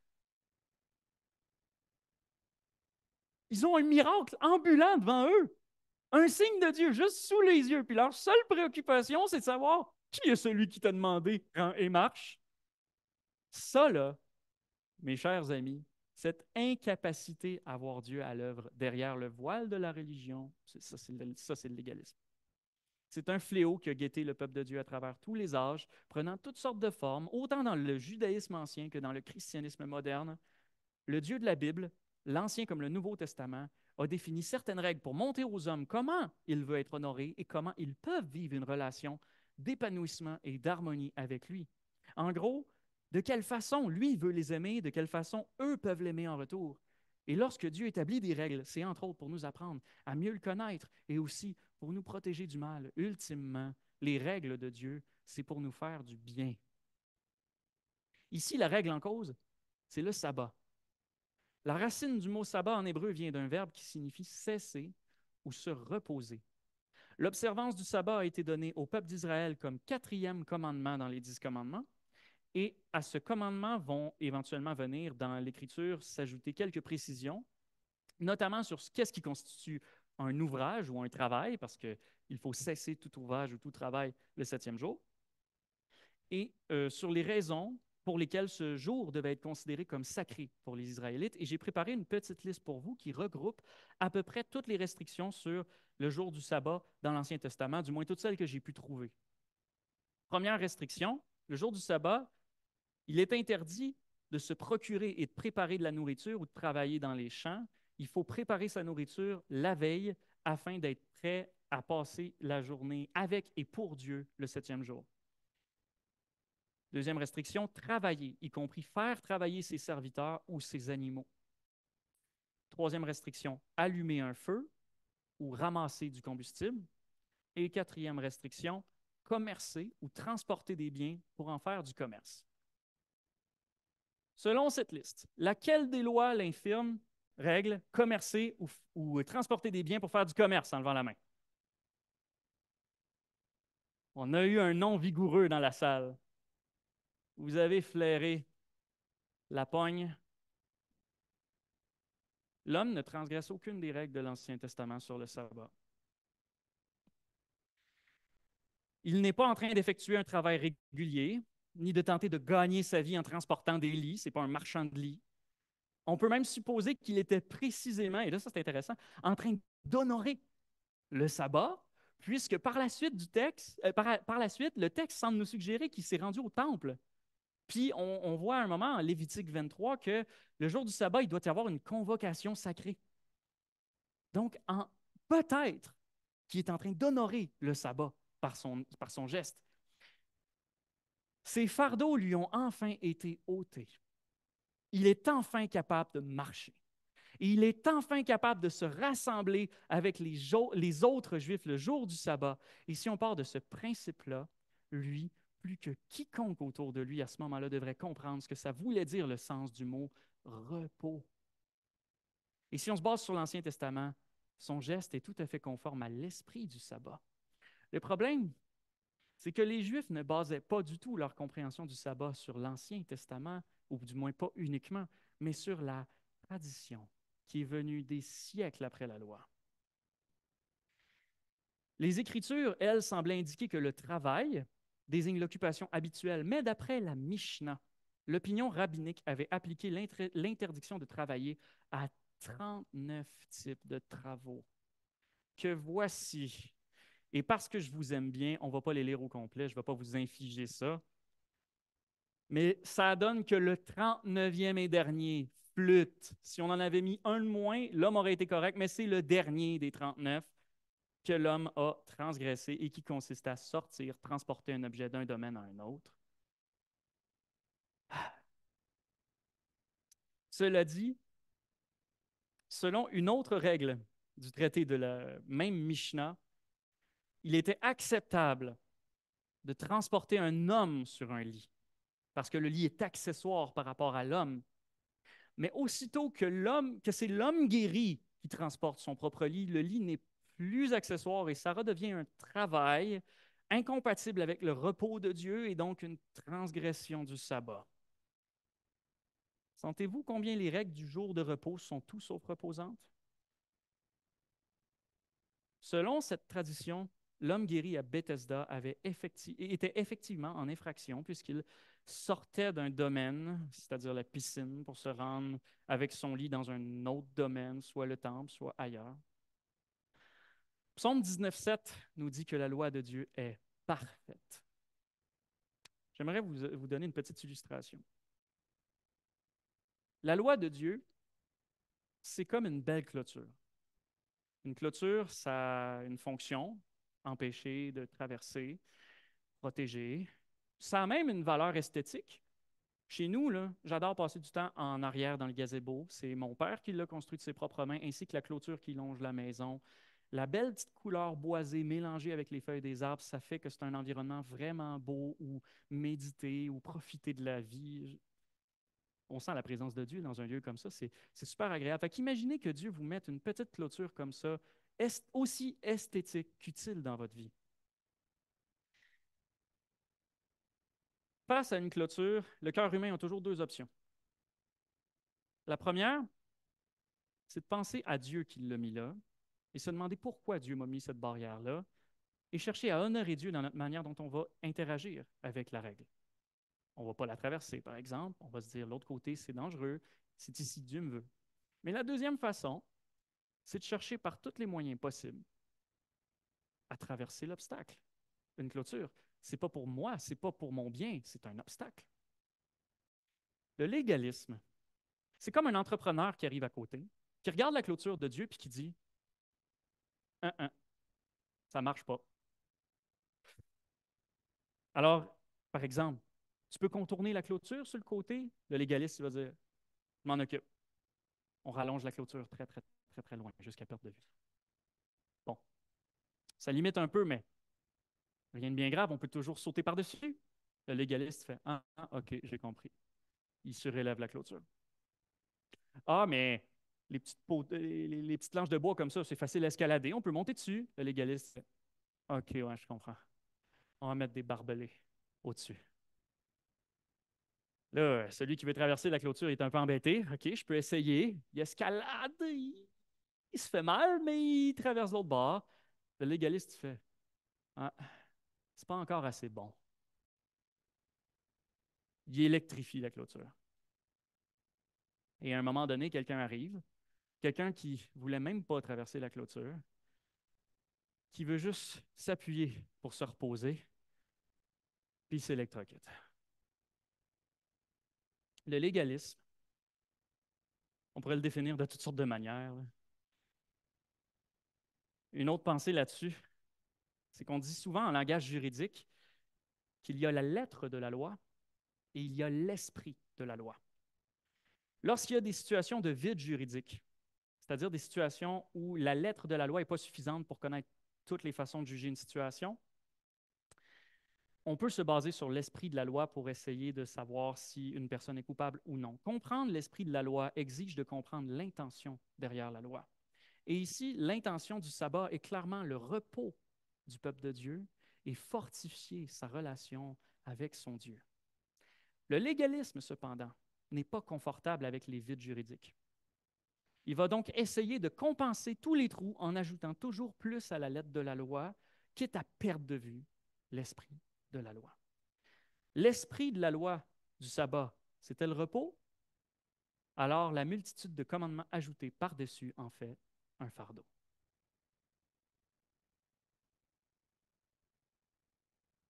Ils ont un miracle ambulant devant eux, un signe de Dieu juste sous les yeux. Puis leur seule préoccupation, c'est de savoir qui est celui qui t'a demandé, prends et marche. Ça, là, mes chers amis, cette incapacité à voir Dieu à l'œuvre derrière le voile de la religion, ça, c'est le légalisme. C'est un fléau qui a guetté le peuple de Dieu à travers tous les âges, prenant toutes sortes de formes, autant dans le judaïsme ancien que dans le christianisme moderne. Le Dieu de la Bible, l'Ancien comme le Nouveau Testament, a défini certaines règles pour montrer aux hommes comment il veut être honoré et comment ils peuvent vivre une relation d'épanouissement et d'harmonie avec lui. En gros, de quelle façon lui veut les aimer, de quelle façon eux peuvent l'aimer en retour. Et lorsque Dieu établit des règles, c'est entre autres pour nous apprendre à mieux le connaître et aussi pour nous protéger du mal. Ultimement, les règles de Dieu, c'est pour nous faire du bien. Ici, la règle en cause, c'est le sabbat. La racine du mot sabbat en hébreu vient d'un verbe qui signifie cesser ou se reposer. L'observance du sabbat a été donnée au peuple d'Israël comme quatrième commandement dans les 10 commandements. Et à ce commandement vont éventuellement venir dans l'Écriture s'ajouter quelques précisions, notamment sur qu'est-ce qui constitue un ouvrage ou un travail, parce qu'il faut cesser tout ouvrage ou tout travail le septième jour, et sur les raisons pour lesquelles ce jour devait être considéré comme sacré pour les Israélites. Et j'ai préparé une petite liste pour vous qui regroupe à peu près toutes les restrictions sur le jour du sabbat dans l'Ancien Testament, du moins toutes celles que j'ai pu trouver. Première restriction, le jour du sabbat, il est interdit de se procurer et de préparer de la nourriture ou de travailler dans les champs. Il faut préparer sa nourriture la veille afin d'être prêt à passer la journée avec et pour Dieu le septième jour. Deuxième restriction, travailler, y compris faire travailler ses serviteurs ou ses animaux. Troisième restriction, allumer un feu ou ramasser du combustible. Et quatrième restriction, commercer ou transporter des biens pour en faire du commerce. Selon cette liste, laquelle des lois l'infirme, règle, commercer ou transporter des biens pour faire du commerce en levant la main? On a eu un non vigoureux dans la salle. Vous avez flairé la pogne. L'homme ne transgresse aucune des règles de l'Ancien Testament sur le sabbat. Il n'est pas en train d'effectuer un travail régulier, ni de tenter de gagner sa vie en transportant des lits. Ce n'est pas un marchand de lits. On peut même supposer qu'il était précisément, et là ça c'est intéressant, en train d'honorer le sabbat, puisque par la suite du texte, par la suite, le texte semble nous suggérer qu'il s'est rendu au temple. Puis on voit à un moment en Lévitique 23 que le jour du sabbat, il doit y avoir une convocation sacrée. Donc, peut-être qu'il est en train d'honorer le sabbat par son geste. Ses fardeaux lui ont enfin été ôtés. Il est enfin capable de marcher. Et il est enfin capable de se rassembler avec les autres Juifs le jour du sabbat. Et si on part de ce principe-là, lui, plus que quiconque autour de lui à ce moment-là devrait comprendre ce que ça voulait dire le sens du mot repos. Et si on se base sur l'Ancien Testament, son geste est tout à fait conforme à l'esprit du sabbat. Le problème, c'est que les Juifs ne basaient pas du tout leur compréhension du sabbat sur l'Ancien Testament, ou du moins pas uniquement, mais sur la tradition qui est venue des siècles après la loi. Les Écritures, elles, semblaient indiquer que le travail désigne l'occupation habituelle, mais d'après la Mishnah, l'opinion rabbinique avait appliqué l'interdiction de travailler à 39 types de travaux. Que voici. Et parce que je vous aime bien, on ne va pas les lire au complet, je ne vais pas vous infliger ça. Mais ça donne que le 39e et dernier, flûte. Si on en avait mis un de moins, l'homme aurait été correct, mais c'est le dernier des 39 que l'homme a transgressé et qui consiste à sortir, transporter un objet d'un domaine à un autre. Cela dit, selon une autre règle du traité de la même Mishnah, il était acceptable de transporter un homme sur un lit, parce que le lit est accessoire par rapport à l'homme. Mais aussitôt que c'est l'homme guéri qui transporte son propre lit, le lit n'est plus accessoire et ça redevient un travail incompatible avec le repos de Dieu et donc une transgression du sabbat. Sentez-vous combien les règles du jour de repos sont tout sauf reposantes? Selon cette tradition, l'homme guéri à Bethesda était effectivement en infraction puisqu'il sortait d'un domaine, c'est-à-dire la piscine, pour se rendre avec son lit dans un autre domaine, soit le temple, soit ailleurs. Psaume 19,7 nous dit que la loi de Dieu est parfaite. J'aimerais vous donner une petite illustration. La loi de Dieu, c'est comme une belle clôture. Une clôture, ça a une fonction, empêcher de traverser, protéger. Ça a même une valeur esthétique. Chez nous, là, j'adore passer du temps en arrière dans le gazebo. C'est mon père qui l'a construit de ses propres mains, ainsi que la clôture qui longe la maison. La belle petite couleur boisée mélangée avec les feuilles des arbres, ça fait que c'est un environnement vraiment beau où méditer, ou profiter de la vie. On sent la présence de Dieu dans un lieu comme ça. C'est super agréable. Fait qu'imaginez que Dieu vous mette une petite clôture comme ça, aussi esthétique qu'utile dans votre vie. Face à une clôture, le cœur humain a toujours deux options. La première, c'est de penser à Dieu qui l'a mis là et se demander pourquoi Dieu m'a mis cette barrière-là et chercher à honorer Dieu dans notre manière dont on va interagir avec la règle. On ne va pas la traverser, par exemple. On va se dire, l'autre côté, c'est dangereux. C'est ici Dieu me veut. Mais la deuxième façon, c'est de chercher par tous les moyens possibles à traverser l'obstacle. Une clôture, c'est pas pour moi, c'est pas pour mon bien, c'est un obstacle. Le légalisme, c'est comme un entrepreneur qui arrive à côté, qui regarde la clôture de Dieu puis qui dit ça marche pas. Alors, par exemple, tu peux contourner la clôture sur le côté. Le légaliste, il va dire je m'en occupe. On rallonge la clôture très, très, très, très loin, jusqu'à perte de vue. Bon, ça limite un peu, mais rien de bien grave, on peut toujours sauter par-dessus. Le légaliste fait OK, j'ai compris. Il surélève la clôture. Ah, mais les petites planches de bois comme ça, c'est facile à escalader, on peut monter dessus. Le légaliste fait OK, ouais, je comprends. On va mettre des barbelés au-dessus. Là, celui qui veut traverser la clôture est un peu embêté. OK, je peux essayer. Il escalade, il se fait mal, mais il traverse l'autre bord. Le légaliste fait ah, c'est pas encore assez bon. Il électrifie la clôture. Et à un moment donné, quelqu'un arrive, quelqu'un qui voulait même pas traverser la clôture, qui veut juste s'appuyer pour se reposer, puis il s'électrocute. Le légalisme, on pourrait le définir de toutes sortes de manières. Une autre pensée là-dessus, c'est qu'on dit souvent en langage juridique qu'il y a la lettre de la loi et il y a l'esprit de la loi. Lorsqu'il y a des situations de vide juridique, c'est-à-dire des situations où la lettre de la loi n'est pas suffisante pour connaître toutes les façons de juger une situation. On peut se baser sur l'esprit de la loi pour essayer de savoir si une personne est coupable ou non. Comprendre l'esprit de la loi exige de comprendre l'intention derrière la loi. Et ici, l'intention du sabbat est clairement le repos du peuple de Dieu et fortifier sa relation avec son Dieu. Le légalisme, cependant, n'est pas confortable avec les vides juridiques. Il va donc essayer de compenser tous les trous en ajoutant toujours plus à la lettre de la loi, quitte à perdre de vue l'esprit de la loi. L'esprit de la loi du sabbat, c'était le repos. Alors la multitude de commandements ajoutés par-dessus en fait un fardeau.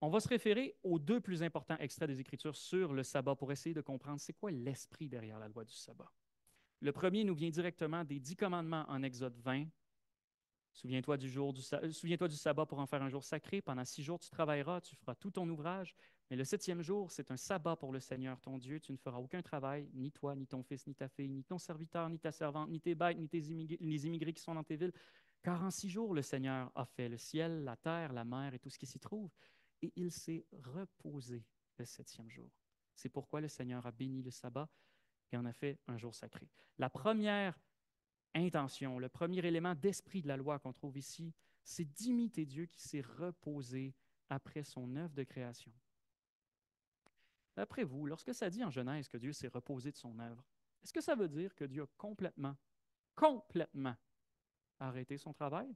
On va se référer aux deux plus importants extraits des Écritures sur le sabbat pour essayer de comprendre c'est quoi l'esprit derrière la loi du sabbat. Le premier nous vient directement des 10 commandements en Exode 20. Souviens-toi du sabbat pour en faire un jour sacré. Pendant 6 jours, tu travailleras, tu feras tout ton ouvrage. Mais le 7e jour, c'est un sabbat pour le Seigneur, ton Dieu. Tu ne feras aucun travail, ni toi, ni ton fils, ni ta fille, ni ton serviteur, ni ta servante, ni tes bêtes, ni les immigrés qui sont dans tes villes. Car en 6 jours, le Seigneur a fait le ciel, la terre, la mer et tout ce qui s'y trouve. Et il s'est reposé le 7e jour. C'est pourquoi le Seigneur a béni le sabbat et en a fait un jour sacré. La première intention, le premier élément d'esprit de la loi qu'on trouve ici, c'est d'imiter Dieu qui s'est reposé après son œuvre de création. D'après vous, lorsque ça dit en Genèse que Dieu s'est reposé de son œuvre, est-ce que ça veut dire que Dieu a complètement arrêté son travail?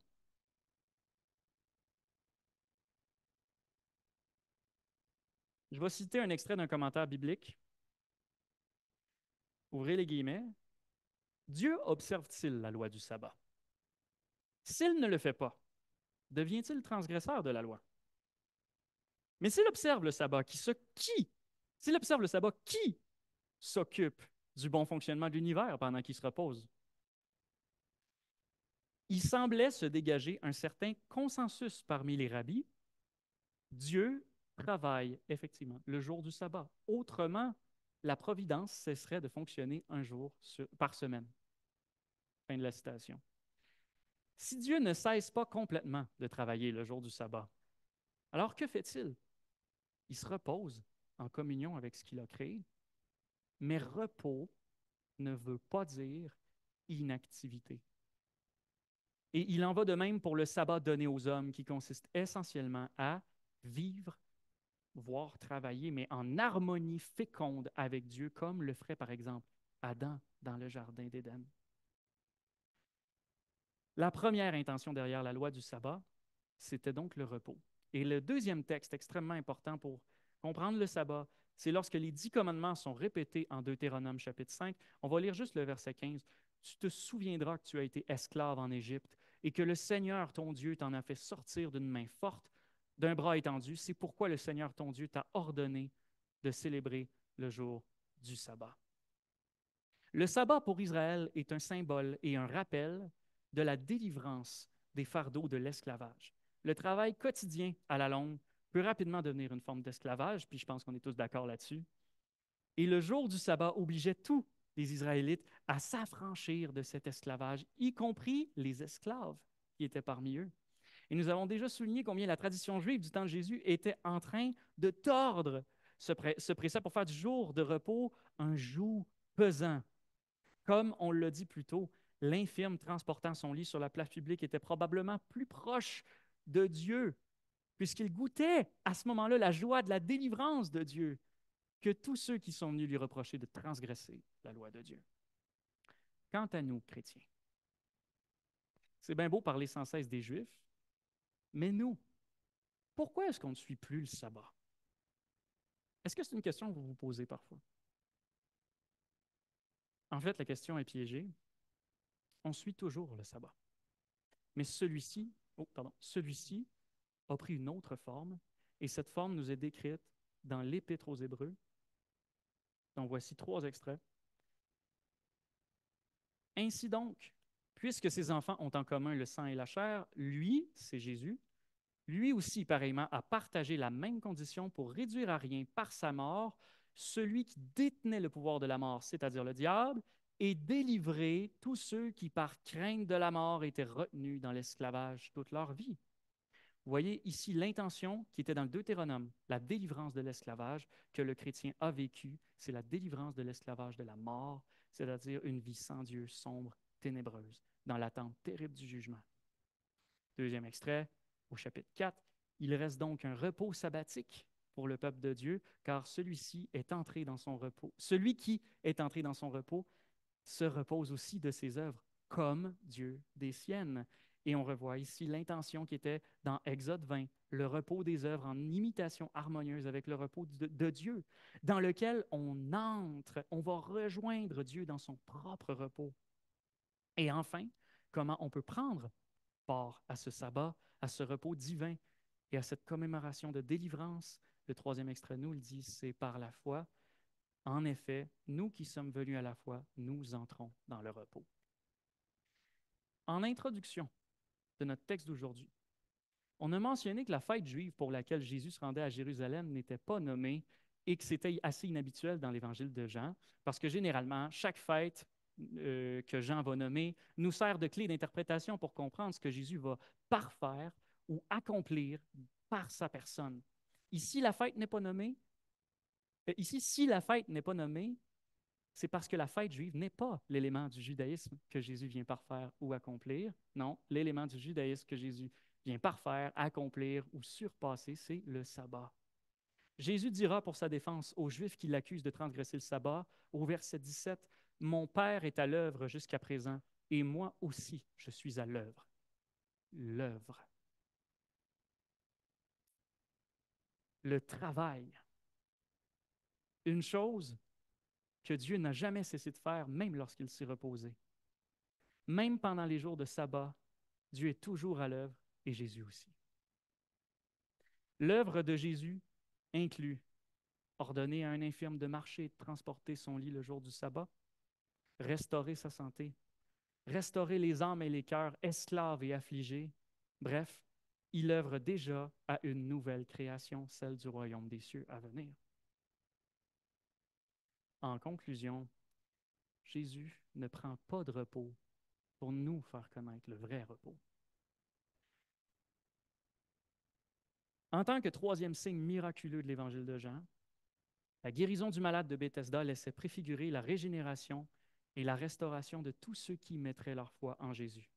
Je vais citer un extrait d'un commentaire biblique. Ouvrez les guillemets. Dieu observe-t-il la loi du sabbat? S'il ne le fait pas, devient-il transgresseur de la loi? Mais s'il observe le sabbat, s'il observe le sabbat, qui s'occupe du bon fonctionnement de l'univers pendant qu'il se repose? Il semblait se dégager un certain consensus parmi les rabbis. Dieu travaille effectivement le jour du sabbat. Autrement, la providence cesserait de fonctionner un jour par semaine. Fin de la citation. Si Dieu ne cesse pas complètement de travailler le jour du sabbat, alors que fait-il? Il se repose en communion avec ce qu'il a créé. Mais repos ne veut pas dire inactivité. Et il en va de même pour le sabbat donné aux hommes, qui consiste essentiellement à vivre, voire travailler, mais en harmonie féconde avec Dieu, comme le ferait par exemple Adam dans le jardin d'Éden. La première intention derrière la loi du sabbat, c'était donc le repos. Et le deuxième texte extrêmement important pour comprendre le sabbat, c'est lorsque les 10 commandements sont répétés en Deutéronome chapitre 5. On va lire juste le verset 15. Tu te souviendras que tu as été esclave en Égypte et que le Seigneur, ton Dieu, t'en a fait sortir d'une main forte, d'un bras étendu. C'est pourquoi le Seigneur, ton Dieu, t'a ordonné de célébrer le jour du sabbat. Le sabbat pour Israël est un symbole et un rappel de la délivrance des fardeaux de l'esclavage. Le travail quotidien à la longue peut rapidement devenir une forme d'esclavage, puis je pense qu'on est tous d'accord là-dessus. Et le jour du sabbat obligeait tous les Israélites à s'affranchir de cet esclavage, y compris les esclaves qui étaient parmi eux. Et nous avons déjà souligné combien la tradition juive du temps de Jésus était en train de tordre ce précepte pour faire du jour de repos un joug pesant. Comme on l'a dit plus tôt, l'infirme transportant son lit sur la place publique était probablement plus proche de Dieu, puisqu'il goûtait à ce moment-là la joie de la délivrance de Dieu, que tous ceux qui sont venus lui reprocher de transgresser la loi de Dieu. Quant à nous, chrétiens, c'est bien beau parler sans cesse des Juifs, mais nous, pourquoi est-ce qu'on ne suit plus le sabbat? Est-ce que c'est une question que vous vous posez parfois? En fait, la question est piégée. On suit toujours le sabbat. Mais celui-ci a pris une autre forme, et cette forme nous est décrite dans l'Épître aux Hébreux, dont voici 3 extraits. Ainsi donc, puisque ces enfants ont en commun le sang et la chair, lui, c'est Jésus, lui aussi, pareillement, a partagé la même condition pour réduire à rien par sa mort celui qui détenait le pouvoir de la mort, c'est-à-dire le diable, et délivrer tous ceux qui, par crainte de la mort, étaient retenus dans l'esclavage toute leur vie. Vous voyez ici l'intention qui était dans le Deutéronome, la délivrance de l'esclavage que le chrétien a vécu, c'est la délivrance de l'esclavage de la mort, c'est-à-dire une vie sans Dieu, sombre, ténébreuse, dans l'attente terrible du jugement. Deuxième extrait, au chapitre 4, il reste donc un repos sabbatique pour le peuple de Dieu, car celui-ci est entré dans son repos. Celui qui est entré dans son repos se repose aussi de ses œuvres, comme Dieu des siennes. Et on revoit ici l'intention qui était dans Exode 20, le repos des œuvres en imitation harmonieuse avec le repos de Dieu, dans lequel on entre, on va rejoindre Dieu dans son propre repos. Et enfin, comment on peut prendre part à ce sabbat, à ce repos divin et à cette commémoration de délivrance. Le troisième extrait nous le dit, c'est par la foi. En effet, nous qui sommes venus à la foi, nous entrons dans le repos. En introduction de notre texte d'aujourd'hui, on a mentionné que la fête juive pour laquelle Jésus se rendait à Jérusalem n'était pas nommée et que c'était assez inhabituel dans l'évangile de Jean, parce que généralement, chaque fête que Jean va nommer nous sert de clé d'interprétation pour comprendre ce que Jésus va parfaire ou accomplir par sa personne. Ici, la fête n'est pas nommée. Ici, si la fête n'est pas nommée, c'est parce que la fête juive n'est pas l'élément du judaïsme que Jésus vient parfaire ou accomplir. Non, l'élément du judaïsme que Jésus vient parfaire, accomplir ou surpasser, c'est le sabbat. Jésus dira pour sa défense aux Juifs qui l'accusent de transgresser le sabbat, au verset 17, « Mon Père est à l'œuvre jusqu'à présent, et moi aussi je suis à l'œuvre. » L'œuvre. Le travail. Une chose que Dieu n'a jamais cessé de faire, même lorsqu'il s'est reposé. Même pendant les jours de sabbat, Dieu est toujours à l'œuvre et Jésus aussi. L'œuvre de Jésus inclut ordonner à un infirme de marcher et de transporter son lit le jour du sabbat, restaurer sa santé, restaurer les âmes et les cœurs esclaves et affligés. Bref, il œuvre déjà à une nouvelle création, celle du royaume des cieux à venir. En conclusion, Jésus ne prend pas de repos pour nous faire connaître le vrai repos. En tant que troisième signe miraculeux de l'évangile de Jean, la guérison du malade de Bethesda laissait préfigurer la régénération et la restauration de tous ceux qui mettraient leur foi en Jésus.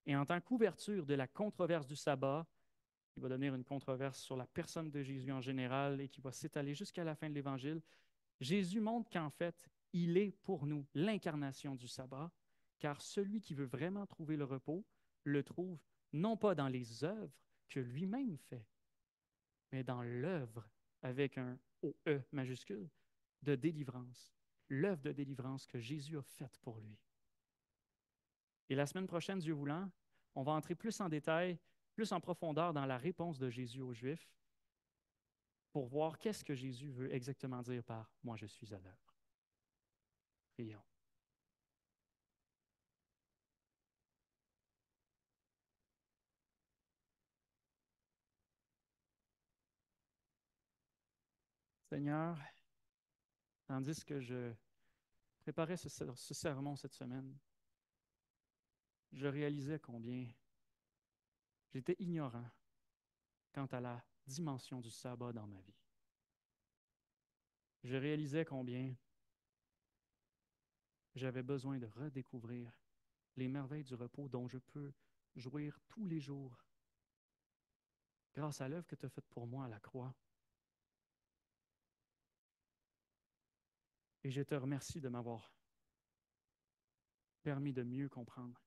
Et en tant qu'ouverture de la controverse du sabbat, qui va devenir une controverse sur la personne de Jésus en général et qui va s'étaler jusqu'à la fin de l'Évangile, Jésus montre qu'en fait, il est pour nous l'incarnation du sabbat, car celui qui veut vraiment trouver le repos le trouve non pas dans les œuvres que lui-même fait, mais dans l'œuvre avec un OE majuscule de délivrance, l'œuvre de délivrance que Jésus a faite pour lui. Et la semaine prochaine, Dieu voulant, on va entrer plus en détail, plus en profondeur dans la réponse de Jésus aux Juifs pour voir qu'est-ce que Jésus veut exactement dire par « moi je suis à l'œuvre ». Prions. Seigneur, tandis que je préparais ce sermon cette semaine, je réalisais combien j'étais ignorant quant à la dimension du sabbat dans ma vie. Je réalisais combien j'avais besoin de redécouvrir les merveilles du repos dont je peux jouir tous les jours grâce à l'œuvre que tu as faite pour moi à la croix. Et je te remercie de m'avoir permis de mieux comprendre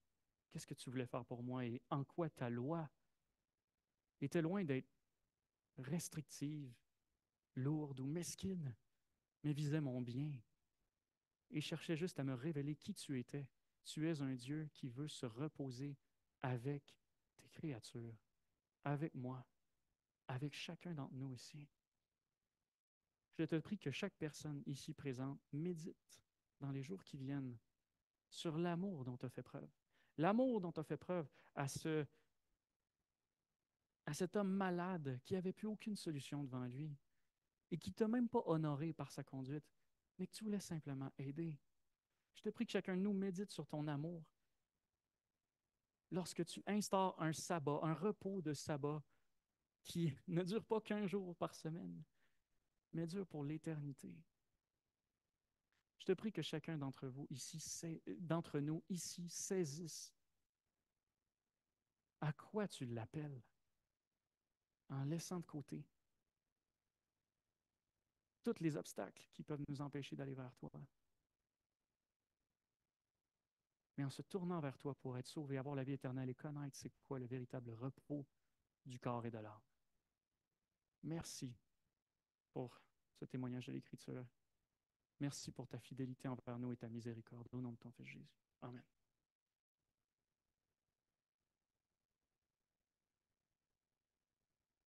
qu'est-ce que tu voulais faire pour moi et en quoi ta loi était loin d'être restrictive, lourde ou mesquine, mais visait mon bien et cherchait juste à me révéler qui tu étais. Tu es un Dieu qui veut se reposer avec tes créatures, avec moi, avec chacun d'entre nous ici. Je te prie que chaque personne ici présente médite dans les jours qui viennent sur l'amour dont tu as fait preuve. L'amour dont tu as fait preuve à cet homme malade qui n'avait plus aucune solution devant lui et qui ne t'a même pas honoré par sa conduite, mais que tu voulais simplement aider. Je te prie que chacun de nous médite sur ton amour. Lorsque tu instaures un sabbat, un repos de sabbat qui ne dure pas qu'un jour par semaine, mais dure pour l'éternité. Je te prie que chacun d'entre vous ici, d'entre nous ici, saisisse à quoi tu l'appelles en laissant de côté tous les obstacles qui peuvent nous empêcher d'aller vers toi, mais en se tournant vers toi pour être sauvé, avoir la vie éternelle et connaître c'est quoi le véritable repos du corps et de l'âme. Merci pour ce témoignage de l'Écriture. Merci pour ta fidélité envers nous et ta miséricorde. Au nom de ton Fils Jésus. Amen.